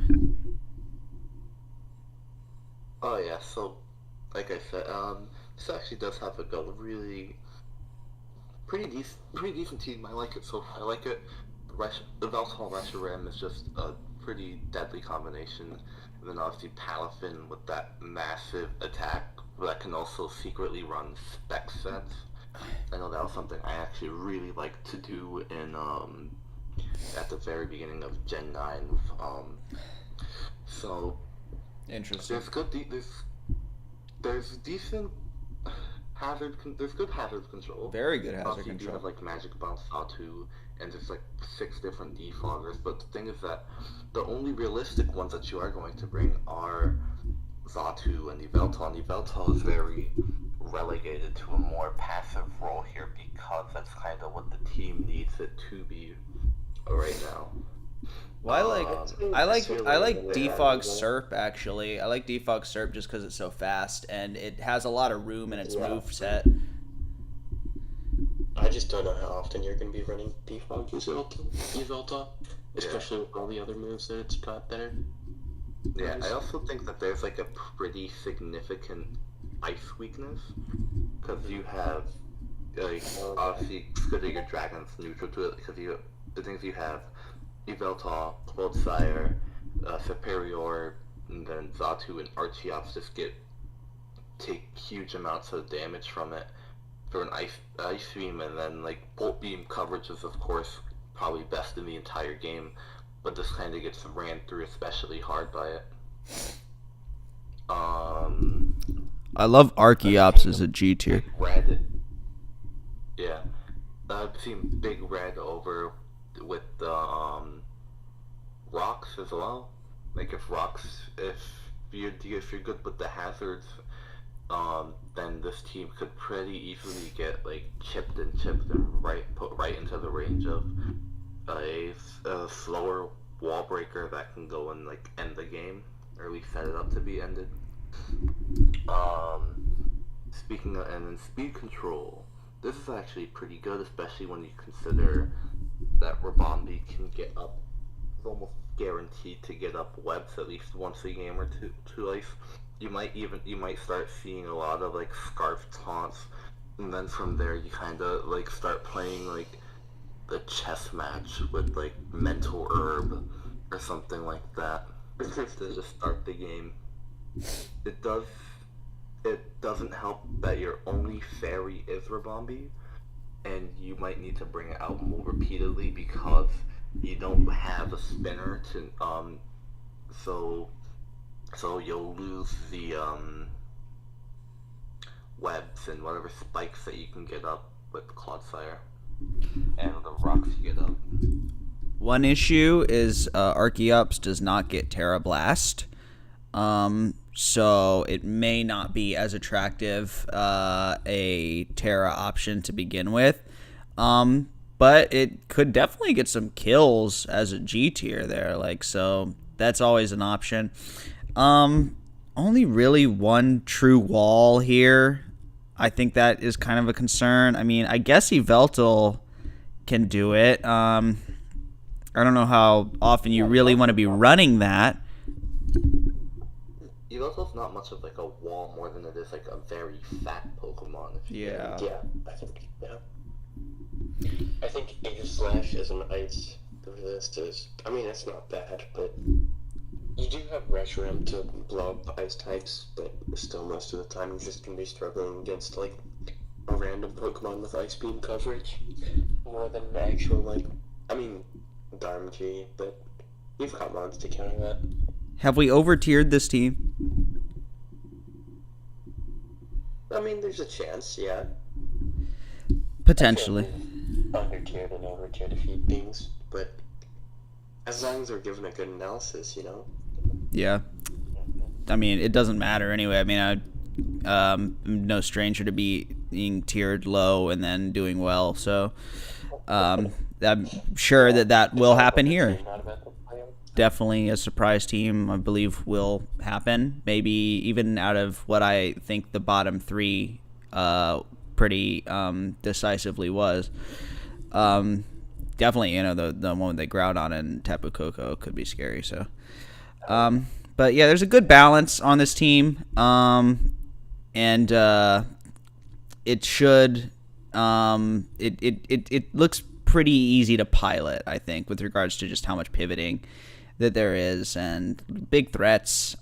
Oh yeah, so like I said, this actually does have a really pretty decent team. I like it. So I like it. The Veltal Reshiram is just a pretty deadly combination. And then obviously Palafin with that massive attack that can also secretly run spec sets. I know that was something I actually really liked to do in at the very beginning of Gen 9. So Interesting. there's decent there's good hazard control. Very good hazard Obviously, control. you have like Magic Bounce, Sawtooth, and there's like 6 different defoggers. But the thing is that the only realistic ones that you are going to bring are Xatu and Yveltal. And Yveltal is very relegated to a more passive role here because that's kind of what the team needs it to be right now. Well, I like Defog yeah. Serp actually. I like Defog Serp just because it's so fast and it has a lot of room in its move set. I just don't know how often you're going to be running Defog Yveltal, especially with all the other moves that it's got there. Yeah, I also think that there's like a pretty significant ice weakness because you have like obviously because your dragon's neutral to it because the things you have Yveltal, Clodsire, Superior, and then Xatu and Archeops just take huge amounts of damage from it for an ice beam, and then like bolt beam coverage is of course probably best in the entire game, but this kind of gets ran through especially hard by it. I love Archeops as a G tier. Red. Yeah. I've seen Big Red over with rocks as well. Like if you're good with the hazards, then this team could pretty easily get like chipped and put right into the range of a slower wall breaker that can go and like end the game, or at least set it up to be ended. Speaking of, and then speed control, this is actually pretty good, especially when you consider that Rabombi can get up, it's almost guaranteed to get up webs at least once a game or two life. You might start seeing a lot of like scarf taunts, and then from there you kind of like start playing like the chess match with like mental herb or something like that to just start the game. It doesn't help that your only fairy is Rabombi, and you might need to bring it out more repeatedly because you don't have a spinner to so you'll lose the webs and whatever spikes that you can get up with Clodsire and the rocks you get up. One issue is Archeops does not get Terra Blast. So it may not be as attractive a Terra option to begin with. But it could definitely get some kills as a G tier there. Like, so that's always an option. Only really one true wall here. I think that is kind of a concern. I mean, I guess Yveltal can do it. I don't know how often you really want to be running that. Yveltal's not much of like a wall more than it is like a very fat Pokemon. Yeah. I think Aegis Slash as an ice resist is, I mean, it's not bad, but you do have Reshiram to blow up ice types, but still most of the time you're just going to be struggling against like a random Pokemon with ice beam coverage more than an actual like, I mean, Darmgy, but you've got mods to counter that. Have we over-tiered this team? I mean, there's a chance, yeah. Potentially. Under-tiered and over-tiered a few things, but As long as we're given a good analysis, you know. Yeah. I mean, it doesn't matter anyway. I mean, I'm no stranger to being tiered low and then doing well. So I'm sure that will happen here. Definitely a surprise team, I believe, will happen. Maybe even out of what I think the bottom three pretty decisively was. Definitely, the one they ground on in Tapu Koko could be scary. So, but yeah, there's a good balance on this team, and it should. It looks pretty easy to pilot, I think, with regards to just how much pivoting that there is and big threats.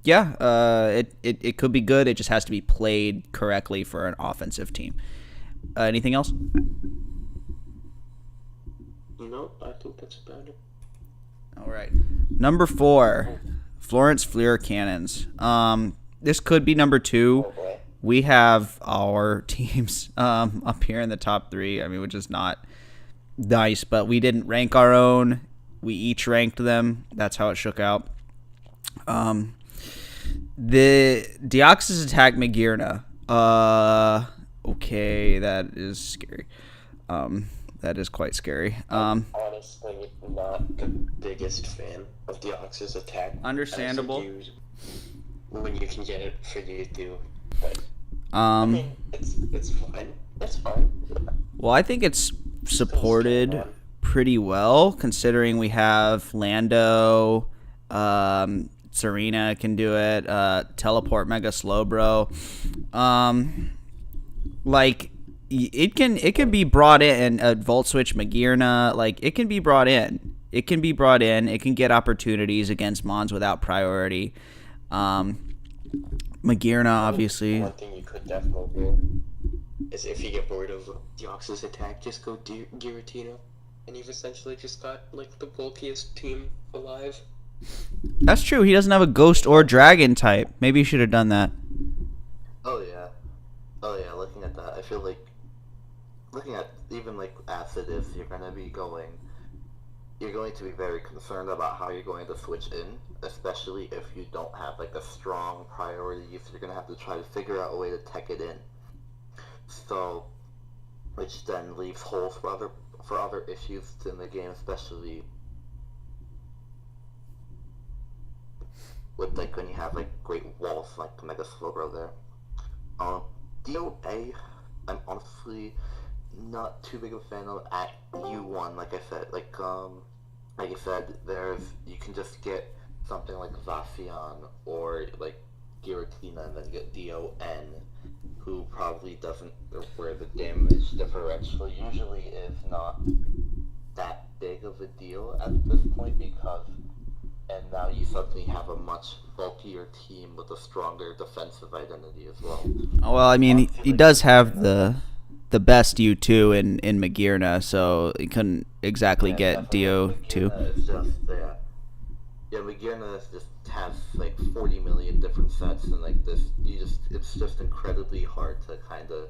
It could be good. It just has to be played correctly for an offensive team. Anything else? No, I think that's about it. All right. Number 4, Florence Fleer Cannons. This could be number 2. We have our teams up here in the top 3. I mean, which is not nice, but we didn't rank our own. We each ranked them. That's how it shook out. The Deoxys attack Magirna. Okay, that is scary. That is quite scary. I'm honestly not the biggest fan of Deoxys attack. Understandable. When you can get it for YouTube. But, I mean, it's fine. It's fine. Well, I think it's supported pretty well, considering we have Lando, Serena can do it, teleport Mega Slowbro. Like it can be brought in, Volt Switch Magirna, like it can be brought in. It can get opportunities against Mons without priority. Magirna, obviously. One thing you could definitely do is if you get bored of Deoxys attack, just go Giratina, and you've essentially just got like the bulkiest team alive. That's true. He doesn't have a ghost or dragon type. Maybe he should have done that. Oh yeah. Looking at that, I feel like looking at even like Acidus, you're going to be very concerned about how you're going to switch in, especially if you don't have like a strong priority. So you're going to have to try to figure out a way to tech it in. So, which then leaves holes for other issues in the game, especially with like when you have like great walls like Mega Slowbro there. DOA, I'm honestly not too big of a fan of at U1. Like I said, you can just get something like Zacian or like Giratina and then get DON, who probably doesn't, where the damage differential usually is not that big of a deal at this point, and now you suddenly have a much bulkier team with a stronger defensive identity as well. Well, I mean, he does have the best U2 in Magirna, so he couldn't exactly get DO2. Magirna just has like 40 million different sets, and like this, it's just incredibly hard to kind of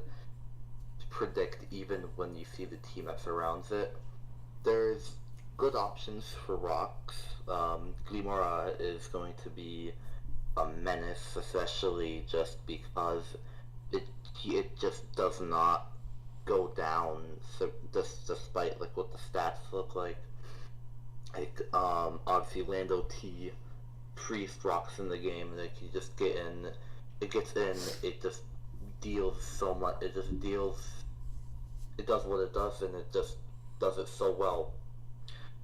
predict even when you see the team that surrounds it. There's good options for rocks. Glimora is going to be a menace, especially just because it just does not go down. So despite like what the stats look like, obviously Lando T priest rocks in the game, like you just get in, it gets in, it just deals so much. It does what it does, and it just does it so well.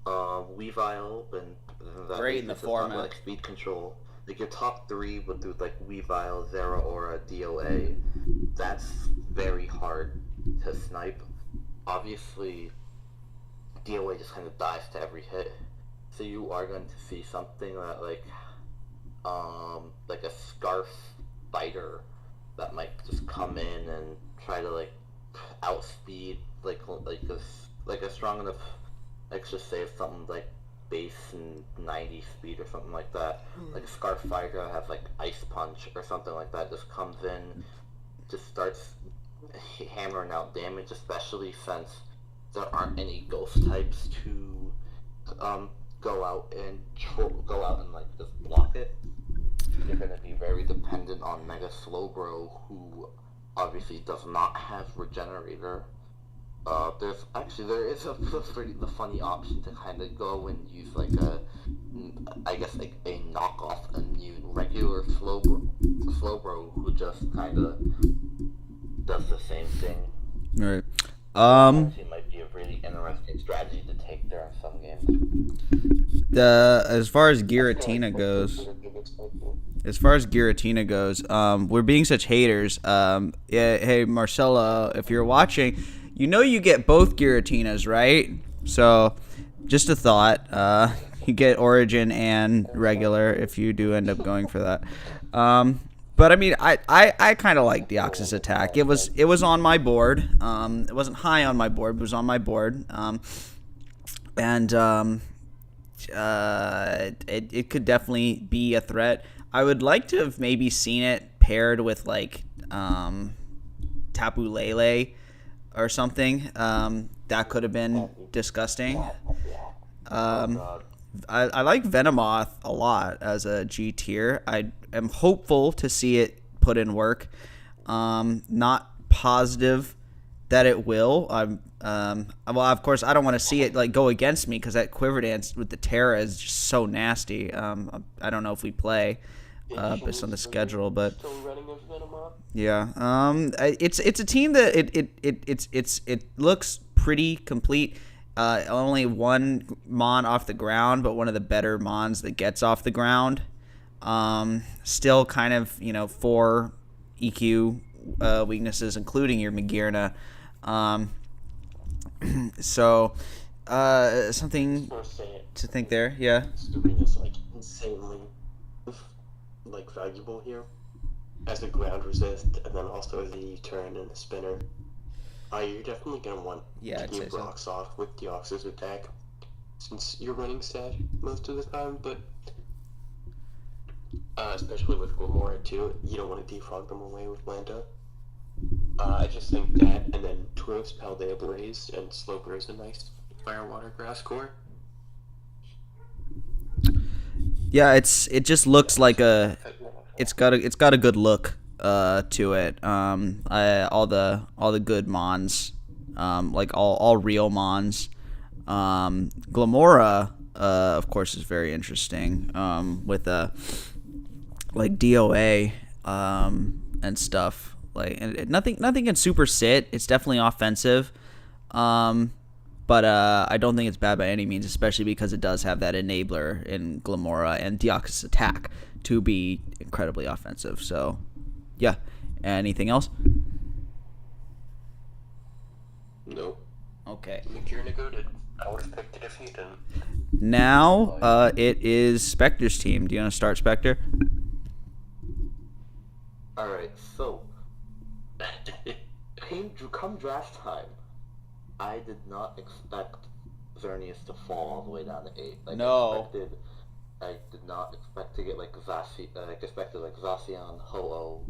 Weavile and that great in the format. Like speed control. Like your top 3 would do like Weavile, Zeraora, DOA. That's very hard to snipe. Obviously, DOA just kind of dies to every hit, so you are going to see something that like a Scarf Spider that might just come in and try to like outspeed like a strong enough. Let's just say something like base and 90 speed or something like that. Like a Scarf Fighter has like Ice Punch or something like that. Just comes in, just starts hammering out damage, especially since there aren't any ghost types to go out and like just block it, you're gonna be very dependent on Mega Slowbro, who obviously does not have Regenerator. There is a pretty the funny option to kind of go and use like I guess like a knockoff immune regular Slowbro who just kind of does the same thing. Right. It might be a really interesting strategy to take there in some games. As far as Giratina goes, we're being such haters. Hey Marcella, if you're watching, you know you get both Giratinas, right? So, just a thought. You get Origin and regular if you do end up going for that. But I mean, I kind of like Deoxys attack. It was on my board. It wasn't high on my board, but it was on my board. It could definitely be a threat. I would like to have maybe seen it paired with like Tapu Lele or something. That could have been disgusting. I like Venomoth a lot as a G tier. I am hopeful to see it put in work. Not positive that it will. Well, of course, I don't want to see it like go against me because that Quiver Dance with the Terra is just so nasty. I don't know if we play based on the schedule, but yeah, it's a team that it looks pretty complete. Only one Mon off the ground, but one of the better Mons that gets off the ground. Still kind of, 4 EQ weaknesses, including your Magearna. So, something to think there, yeah. Serena's like insanely valuable here as a ground resist, and then also as a U-turn and a spinner. You're definitely gonna want to keep rocks off with Deoxys attack, since you're running Sad most of the time, but especially with Glamora too, you don't want to defog them away with Lando. I just think that, and then Tauros, Paldea Blaze, and Sloper is a nice Fire Water Grass core. Yeah, it just looks like it's got a good look to it. All the good Mons, like all real Mons. Glamora, of course, is very interesting. With like DOA and stuff. And nothing can super sit. It's definitely offensive. But I don't think it's bad by any means, especially because it does have that enabler in Glamora and Deoxys attack to be incredibly offensive. So, yeah. Anything else? Nope. Okay. Magearna goated. I would have picked it if he didn't. Now, it is Spectre's team. Do you want to start, Spectre? Alright, so come draft time, I did not expect Xerneas to fall all the way down to 8. No. I did not expect to get like expected like Zacian, Ho-Oh,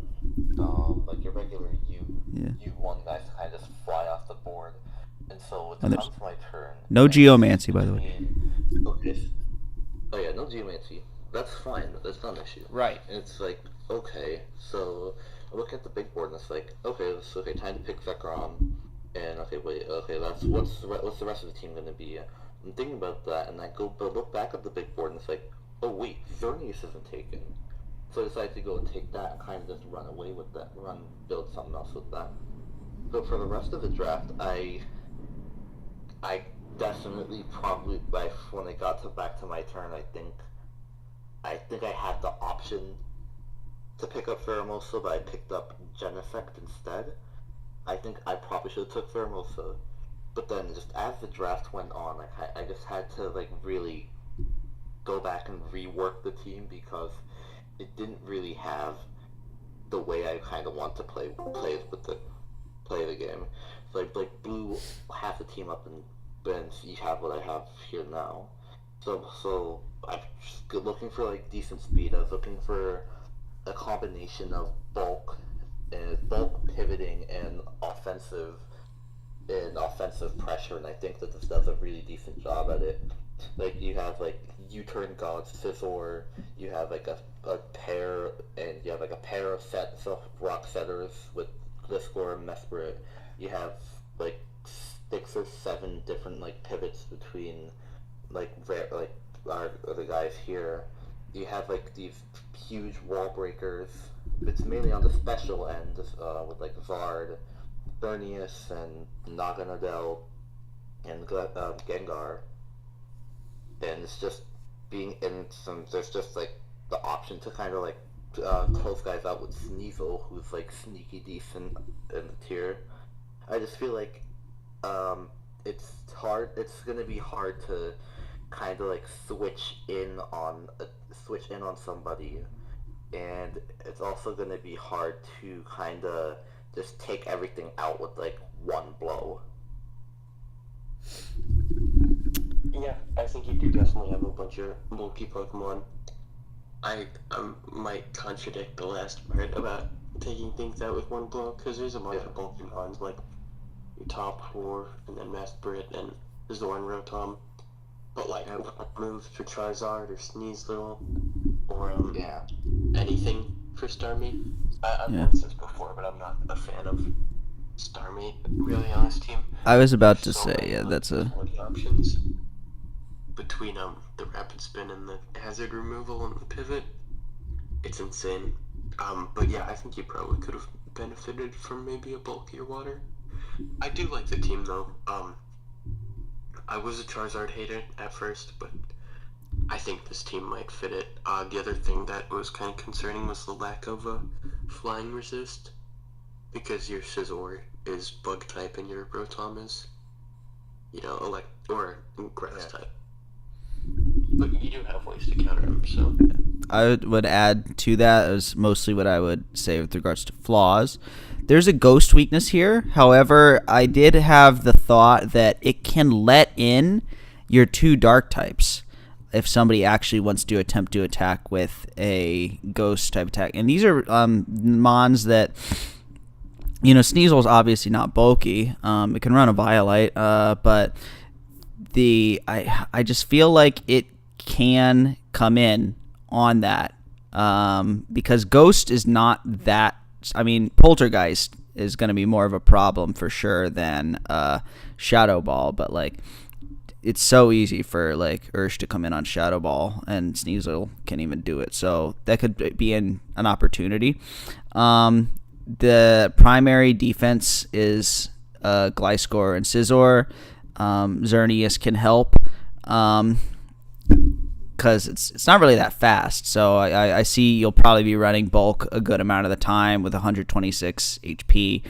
like your regular U1 guys to kind of just fly off the board. And so it comes my turn. No Geomancy, by the way. Okay. Oh yeah, no Geomancy. That's fine. That's not an issue. Right. And it's like, okay, so I look at the big board and it's like, okay, time to pick Zekrom. And what's the rest of the team gonna be? I'm thinking about that, and I look back at the big board and it's like, oh wait, Xerneas isn't taken. So I decided to go and take that and kind of just run away with that, build something else with that. So for the rest of the draft, I definitely probably when I got back to my turn, I think I had the option to pick up Pheromosa, but I picked up Genesect instead. I think I probably should have took Pheromosa, but then just as the draft went on, I just had to really go back and rework the team because it didn't really have the way I kind of want to play the game. So I blew half the team up and then you have what I have here now. So I'm just looking for decent speed. I was looking for a combination of bulk pivoting and offensive pressure, and I think that this does a really decent job at it. Like you have like U-turn God Scizor, you have like a pair, and you have like a pair of sets of rock setters with Gliscor and Mesprit. You have like 6 or 7 different like pivots between like the guys here. You have like these huge wall breakers. It's mainly on the special end with like Zard, Xerneas, and Naganadel, and Gengar, and it's just being in some. There's just like the option to kind of like close guys out with Sneasel, who's like sneaky decent in the tier. I just feel like it's hard. It's gonna be hard to kind of like switch in on somebody, and it's also gonna be hard to kind of just take everything out with like one blow. Yeah, I think you do definitely have a bunch of bulky Pokemon. I might contradict the last part about taking things out with one blow, because there's a bunch of bulky ones, like your top 4, and then Mesprit, and Zorn Rotom. But like moves for Charizard or Sneasel, or anything for Starmie. I've mentioned this before, but I'm not a fan of Starmie really on this team. I was about to There's so say, many, yeah, that's a options between the rapid spin and the hazard removal and the pivot. It's insane. But yeah, I think you probably could have benefited from maybe a bulkier water. I do like the team though. I was a Charizard hater at first, but I think this team might fit it. The other thing that was kind of concerning was the lack of a flying resist, because your Scizor is bug type and your Rotom is, or grass type. But you do have ways to counter him, so. I would add to that is mostly what I would say with regards to flaws. There's a ghost weakness here. However, I did have the thought that it can let in your 2 dark types if somebody actually wants to attempt to attack with a ghost type attack. And these are mons that, Sneasel's obviously not bulky. It can run a Violite, but I just feel like it can come in on that because Ghost is not that. I mean, Poltergeist is going to be more of a problem for sure than Shadow Ball, but like it's so easy for like Ursh to come in on Shadow Ball, and Sneasel can't even do it. So that could be an opportunity. The primary defense is Gliscor and Scizor. Xerneas can help because it's not really that fast. So I see you'll probably be running bulk a good amount of the time with 126 HP.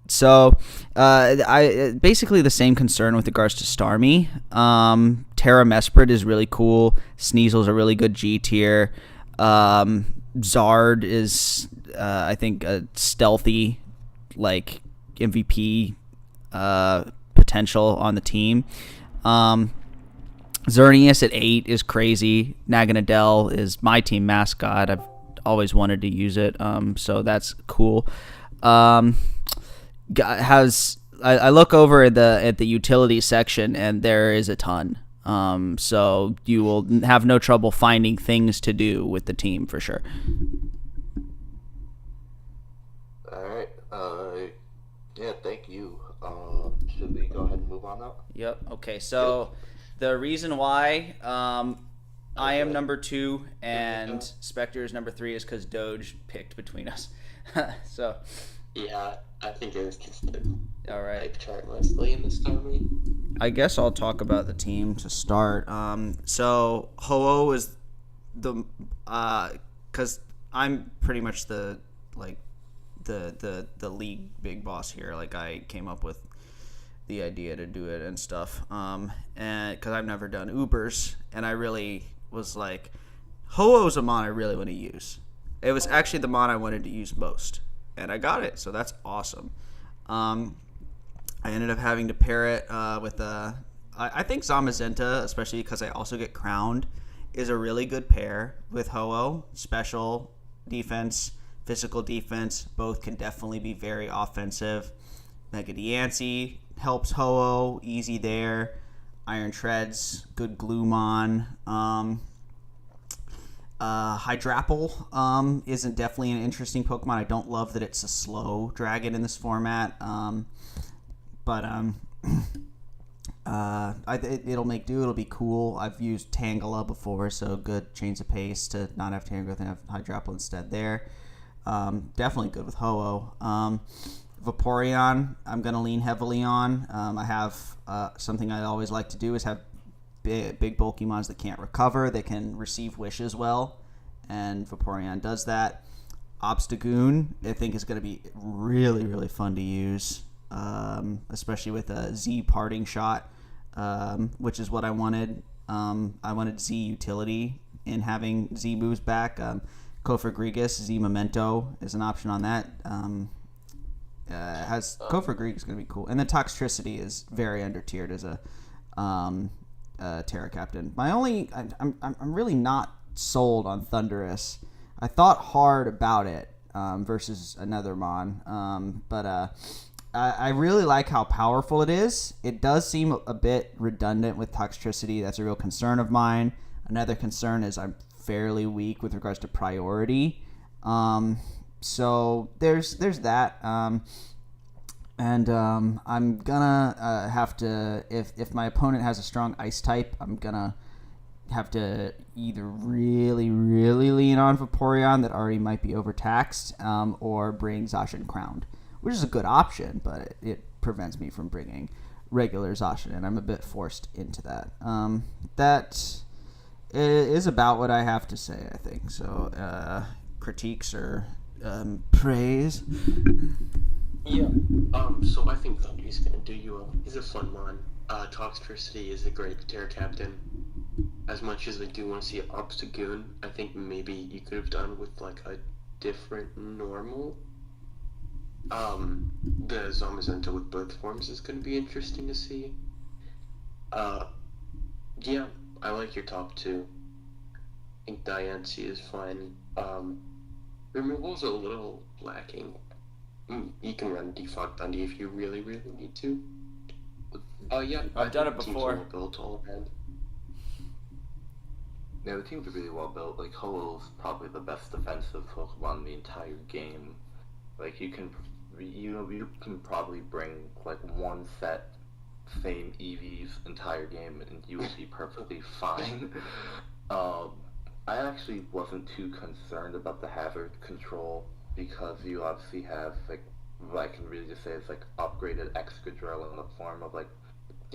So I basically the same concern with regards to Starmie. Terra Mesprit is really cool. Sneasel's a really good G tier. Zard is I think a stealthy like MVP potential on the team. Xerneas at 8 is crazy. Naganadel is my team mascot. I've always wanted to use it, so that's cool. I look over at the utility section, and there is a ton. So you will have no trouble finding things to do with the team for sure. All right. Yeah. Thank you. Should we go ahead and move on now? Yep. Okay. So the reason why I am number 2 and Spectre is number 3 is because Doge picked between us. So. Yeah, I think it was considered. All right. Like chart Leslie in the Starmie. I guess I'll talk about the team to start. So Ho-Oh is the because I'm pretty much the league big boss here. Like I came up with the idea to do it and stuff. And because I've never done Ubers, and I really was like, Ho-Oh's a mon I really want to use. It was actually the mon I wanted to use most, and I got it, so that's awesome. I ended up having to pair it with I think Zamazenta, especially because I also get crowned, is a really good pair with Ho-Oh. Special defense, physical defense, both can definitely be very offensive. Mega Diancie helps Ho-Oh, easy there. Iron Treads, good Gloomon. Hydrapple isn't definitely an interesting Pokemon. I don't love that it's a slow dragon in this format. But it'll make do. It'll be cool. I've used Tangela before, so good change of pace to not have Tangrowth and have Hydrapple instead there. Definitely good with Ho-Oh. Vaporeon, I'm going to lean heavily on. I have something I always like to do is have big bulky mons that can't recover. They can receive wishes well, and Vaporeon does that. Obstagoon, I think, is going to be really, really fun to use, especially with a Z parting shot, which is what I wanted. I wanted Z utility in having Z moves back. Kofagrigus, Z Memento is an option on that. Has Kofagrigus is going to be cool, and then Toxtricity is very under tiered as a Terra Captain. I'm really not sold on Thundurus. I thought hard about it versus another Mon, but I really like how powerful it is. It does seem a bit redundant with Toxtricity. That's a real concern of mine. Another concern is I'm fairly weak with regards to priority. So there's that. And I'm gonna have to, if my opponent has a strong ice type, I'm gonna have to either really, really lean on Vaporeon that already might be overtaxed, or bring Zacian Crowned, which is a good option, but it prevents me from bringing regular Zacian, and I'm a bit forced into that. That is about what I have to say, I think. So, critiques or praise? Yeah. So I think Thunder's gonna do you well. He's a fun mon. Toxtricity is a great Terra Captain. As much as I do want to see Obstagoon, I think maybe you could have done with like a different normal. The Zamazenta with both forms is gonna be interesting to see. Yeah, I like your top two. I think Diancie is fine. Removal's a little lacking. You can run Defog Dundee if you really, really need to. Yeah, I've done it team's before. well built all around. Yeah, the team's really well built. Like, Ho-Oh's probably the best defensive Pokemon in the entire game. Like, you can probably bring like one set same Eevee's entire game and you would be perfectly fine. I actually wasn't too concerned about the hazard control because you obviously have like what I can really just say is like upgraded Excadrill in the form of like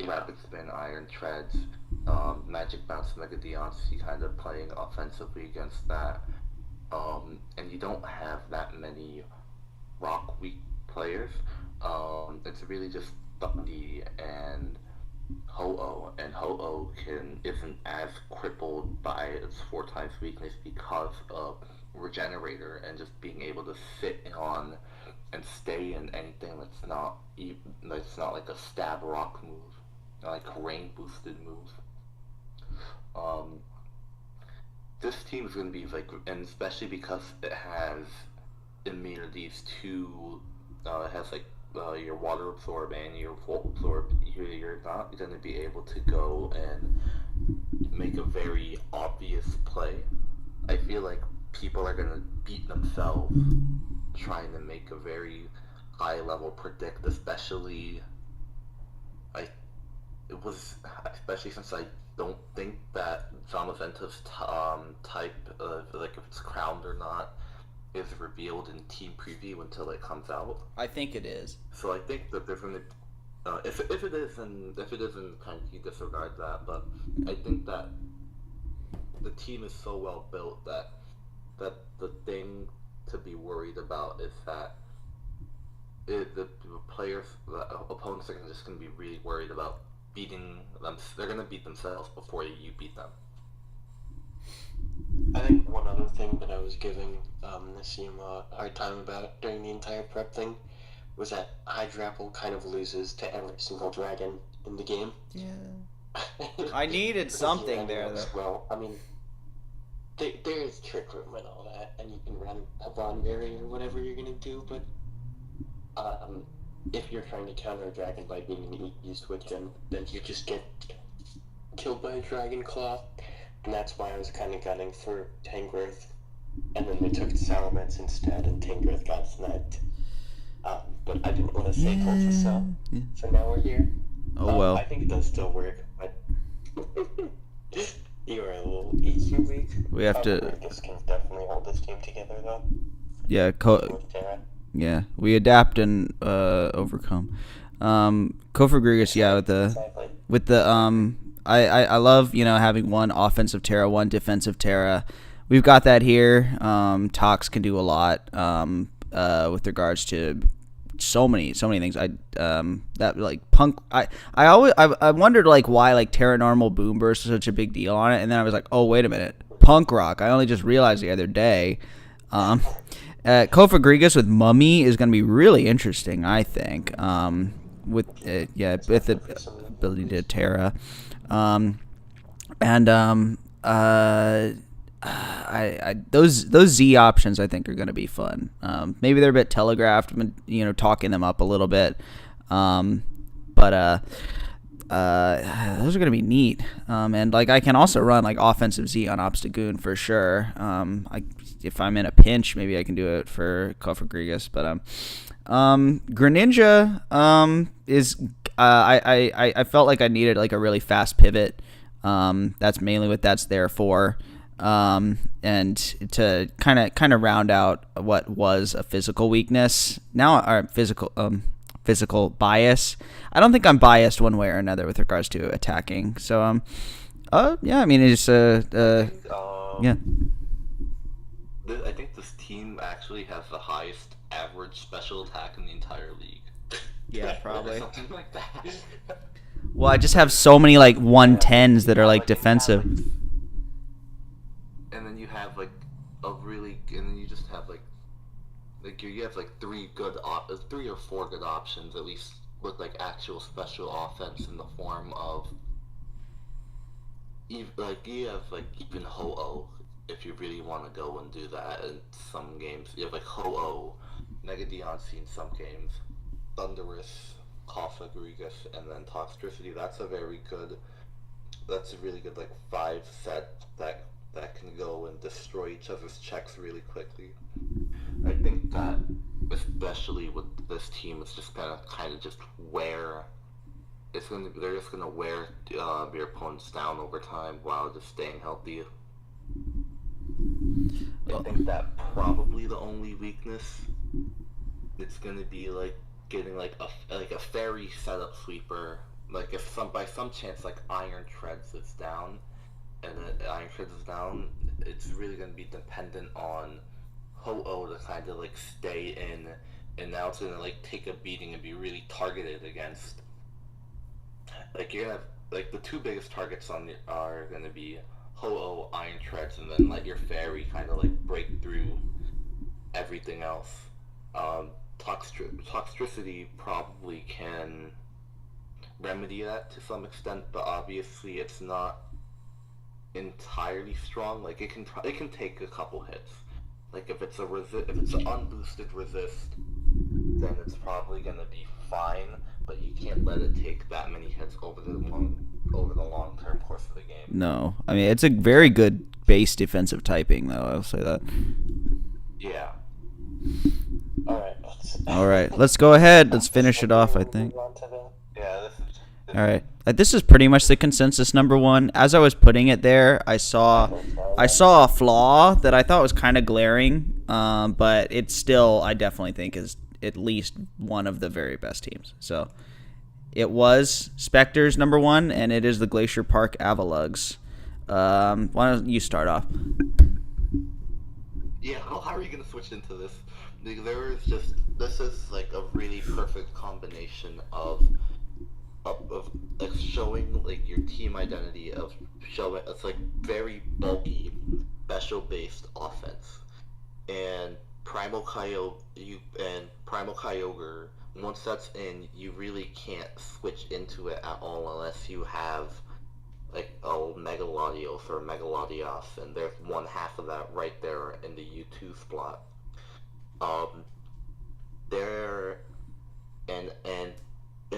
Rapid Spin, Iron Treads, Magic Bounce, Mega Deontay kind of playing offensively against that. And you don't have that many rock weak players. It's really just Dundee and Ho-Oh, and Ho-Oh isn't as crippled by its 4 times weakness because of Regenerator and just being able to sit on and stay in anything that's not like a stab rock move, like a rain boosted move. This team is going to be like, and especially because it has immunities to, it has like your water absorb and your volt absorb, you're not going to be able to go and make a very obvious play. I feel like people are going to beat themselves trying to make a very high level predict, especially since I don't think that Zamazenta's type, like if it's crowned or not, is revealed in team preview until it comes out. I think it is. So I think that there's gonna, if it isn't, kind of disregard that. But I think that the team is so well built that the thing to be worried about is that the opponents are just going to be really worried about beating them. They're going to beat themselves before you beat them. I think one other thing that I was giving Nassim a hard time about during the entire prep thing was that Hydrapple kind of loses to every single dragon in the game. Yeah. I needed something there, though. Well, I mean, there is Trick Room and all that, and you can run a Von Berry or whatever you're going to do, but if you're trying to counter a dragon by being an E-Switch, then you just get killed by a dragon claw, and that's why I was kind of gunning for Tangrowth. And then they took Salamence instead, and Tangrowth got sniped. But I didn't want to say told you so. Yeah. So now we're here. Oh well. I think it does still work, but you are a little EQ weak. We have to. This can definitely hold this team together, though. Yeah. With Terra. Yeah. We adapt and overcome. Kofor Grigus, yeah, Exactly. with the I love, having one offensive Terra, one defensive Terra. We've got that here. Tox can do a lot with regards to so many things. That like Punk. I wondered like why like Terra Normal Boom Burst is such a big deal on it, and then I was like, oh wait a minute, Punk Rock. I only just realized the other day. Kofor Grigus with Mummy is going to be really interesting, I think. With the ability to Terra, those Z options I think are going to be fun. Maybe they're a bit telegraphed, talking them up a little bit, but those are going to be neat. And like I can also run like offensive Z on Obstagoon for sure. If I'm in a pinch, maybe I can do it for Kofor Grigus, but Greninja is I felt like I needed like a really fast pivot. That's mainly what that's there for. And to kind of round out what was a physical weakness. Now our physical bias. I don't think I'm biased one way or another with regards to attacking. So yeah, I mean it's yeah. I think this team actually has the highest average special attack in the entire league. Yeah, probably. Something like that. Well, I just have so many like 110s that are like defensive. And then you have like and then you just have like you have like three or four good options at least with like actual special offense in the form of you have like even Ho-Oh if you really want to go and do that in some games. You have like Ho-Oh, Mega Deontay in some games, Thunderous, Kofor Grigus, and then Toxtricity. That's a really good like 5 set that can go and destroy each other's checks really quickly. I think that especially with this team, it's just gonna kind of just wear. They're just gonna wear your opponents down over time while just staying healthy. I think that probably the only weakness it's gonna be like getting like a fairy setup sweeper. Like if by some chance like Iron Treads is down, and then Iron Treads is down, it's really gonna be dependent on Ho-Oh to kind of like stay in, and now it's gonna like take a beating and be really targeted against. Like you're gonna have like the two biggest targets are gonna be Ho-Oh, Iron Treads, and then let your fairy kind of like break through everything else. Toxtricity probably can remedy that to some extent, but obviously it's not entirely strong. Like it can take a couple hits. Like if it's an unboosted resist, then it's probably gonna be fine. But you can't let it take that many hits over the long term course of the game. No, I mean it's a very good base defensive typing, though. I'll say that. Yeah. All right. Let's go ahead. Let's finish it off. I think. Yeah. All right. This is pretty much the consensus number one. As I was putting it there, I saw a flaw that I thought was kind of glaring, but it's still I definitely think is at least one of the very best teams. So it was Spectres number one, and it is the Glacier Park Avalugs. Why don't you start off? Yeah, well, how are you gonna switch into this? This is like a really perfect combination of like showing like your team identity of showing it's like very bulky special based offense and Primal Kyogre. Once that's in, you really can't switch into it at all unless you have like Megalodios or Megalodios, and there's one half of that right there in the U2 spot.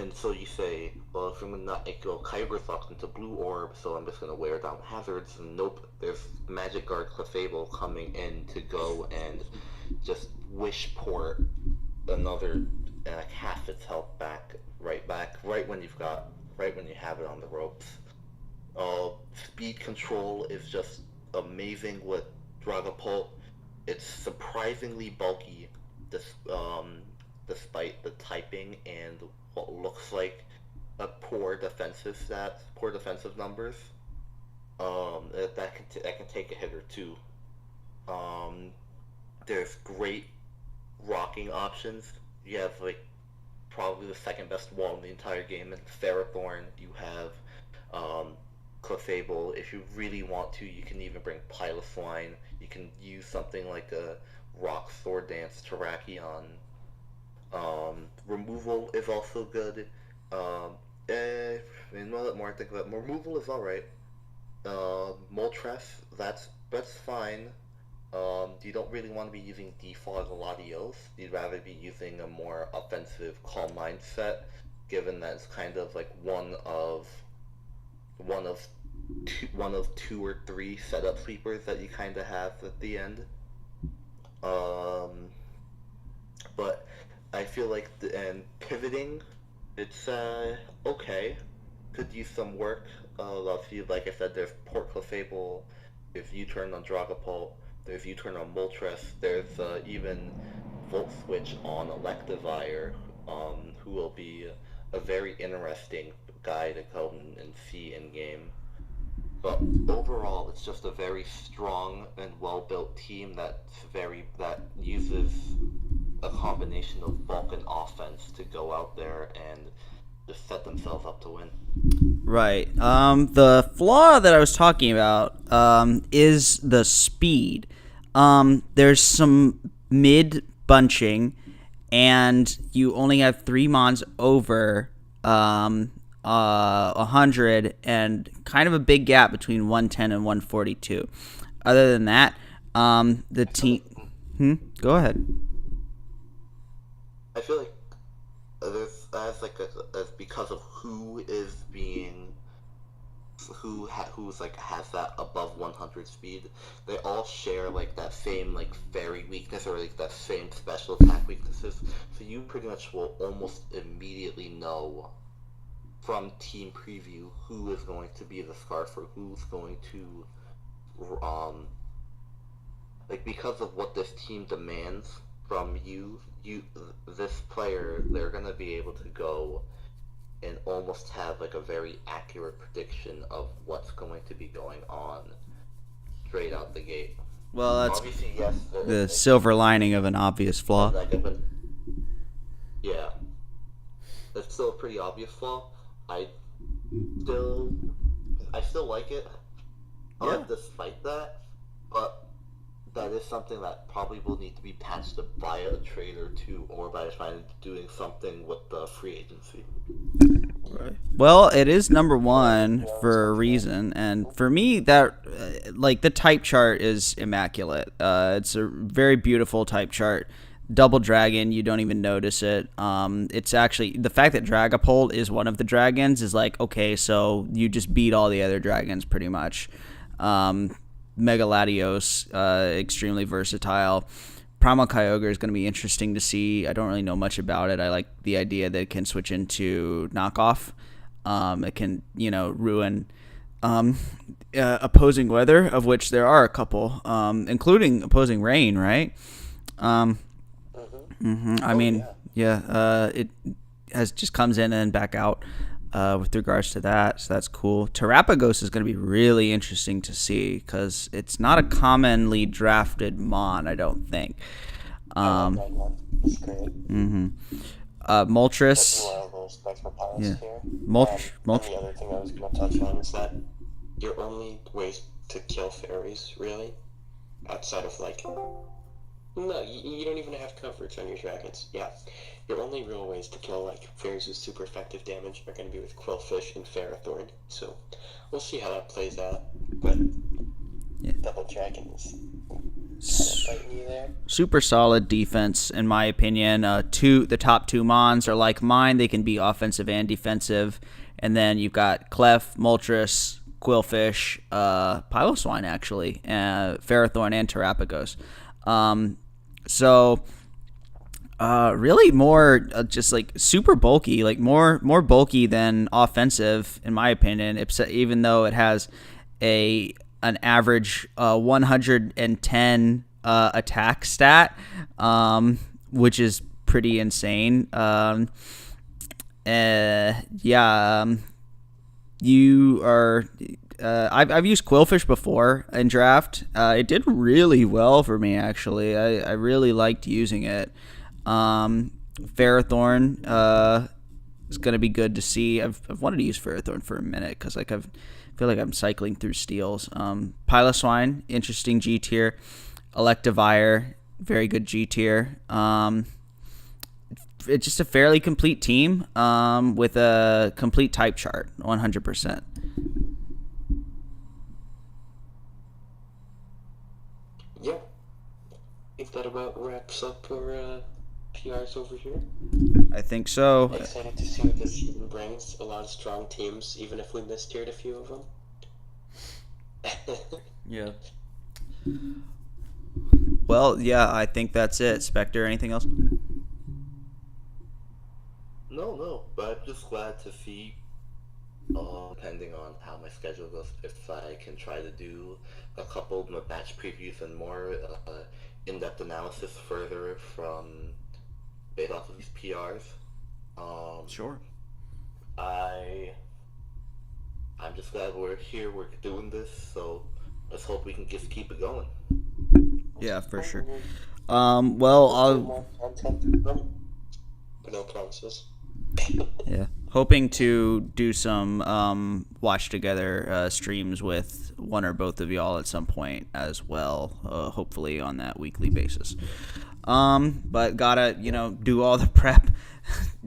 and so you say, well, if I'm gonna not go Kyber Fox into Blue Orb, so I'm just gonna wear down hazards. And nope, there's Magic Guard Clefable coming in to go and just wish port another half its health back, right when you have it on the ropes. Speed control is just amazing with Dragapult. It's surprisingly bulky, despite the typing and what looks like a poor defensive numbers. That can take a hit or two. There's great rocking options. You have like probably the second best wall in the entire game in Ferrothorn. You have Clefable. If you really want to, you can even bring Piloswine. You can use something like a Rock Sword Dance Terrakion. Removal is also good. The more I think about it, removal is alright. Moltres, that's fine. You don't really want to be using Defog Latios. You'd rather be using a more offensive Calm Mindset, given that it's kind of like one of two or three setup sweepers that you kind of have at the end. But I feel like pivoting, it's okay. Could use some work. Obviously, like I said, there's Port Clefable, there's U-turn on Dragapult, there's U-turn on Moltres, there's even Volt Switch on Electivire, who will be a very interesting guy to come and see in game. But overall, it's just a very strong and well-built team that uses a combination of bulk and offense to go out there and just set themselves up to win. Right. The flaw that I was talking about is the speed. There's some mid bunching, and you only have 3 mons over 100, and kind of a big gap between 110 and 142. Other than that, the team. Go ahead. I feel like as because of who's like has that above 100 speed, they all share like that same like fairy weakness or like that same special attack weaknesses. So you pretty much will almost immediately know from team preview who is going to be the Scarf or who's going to because of what this team demands from this player, they're gonna be able to go and almost have like a very accurate prediction of what's going to be going on straight out the gate. Well, that's obviously yes. The silver lining of an obvious flaw. Yeah, that's still a pretty obvious flaw. I still like it. Despite that, but that is something that probably will need to be patched up via a trade or two, or by doing something with the free agency. Right. Well, it is number 1 for a reason, and for me, that the type chart is immaculate. It's a very beautiful type chart. Double dragon, you don't even notice it. It's actually the fact that Dragapult is one of the dragons is like, okay, so you just beat all the other dragons pretty much. Mega Latios, extremely versatile. Primal Kyogre is going to be interesting to see. I don't really know much about it. I like the idea that it can switch into knockoff. It can, ruin opposing weather, of which there are a couple, including opposing rain, right? I mean, it just comes in and back out. With regards to that, so that's cool. Terrapagos is going to be really interesting to see because it's not a commonly drafted mon, I don't think. It's great. Moltres. Yeah. Moltres. The other thing I was going to touch on is that your only ways to kill fairies, really, outside of no, you don't even have coverage on your dragons. Yeah. Your only real ways to kill fairies with super effective damage are going to be with Quillfish and Ferrothorn. So we'll see how that plays out. But double dragons kind of fighting you there. Super solid defense, in my opinion. The top two Mons are like mine. They can be offensive and defensive. And then you've got Clef, Moltres, Quillfish, Piloswine, actually, Ferrothorn, and Terrapagos. Really more just like super bulky, like more bulky than offensive, in my opinion, even though it has an average 110 attack stat, which is pretty insane. You are. I've used Quillfish before in draft. It did really well for me, actually. I really liked using it. Ferrothorn is going to be good to see. I've wanted to use Ferrothorn for a minute because I feel like I'm cycling through steals. Piloswine, interesting G tier. Electivire, very good G tier. It's just a fairly complete team with a complete type chart, 100%. Yeah. I think that about wraps up our PRs over here. I think so. Excited to see what this season brings. A lot of strong teams, even if we mistiered a few of them. Yeah. Well, yeah, I think that's it. Spectre, anything else? No, but I'm just glad to see, depending on how my schedule goes, if I can try to do a couple of match previews and more in-depth analysis further based off of these PRs. Sure. I'm just glad we're here, we're doing this, so let's hope we can just keep it going. Yeah, for sure. Well, More content to come, but no promises. yeah, hoping to do some watch together streams with one or both of y'all at some point as well. Hopefully on that weekly basis. But gotta do all the prep,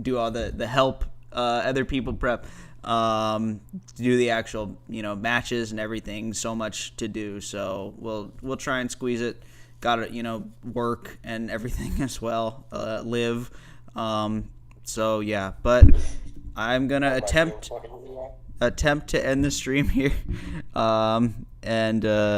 do all the help other people prep, do the actual matches and everything. So much to do. So we'll try and squeeze it. Gotta work and everything as well. Live. So yeah, but I'm gonna attempt to end the stream here, and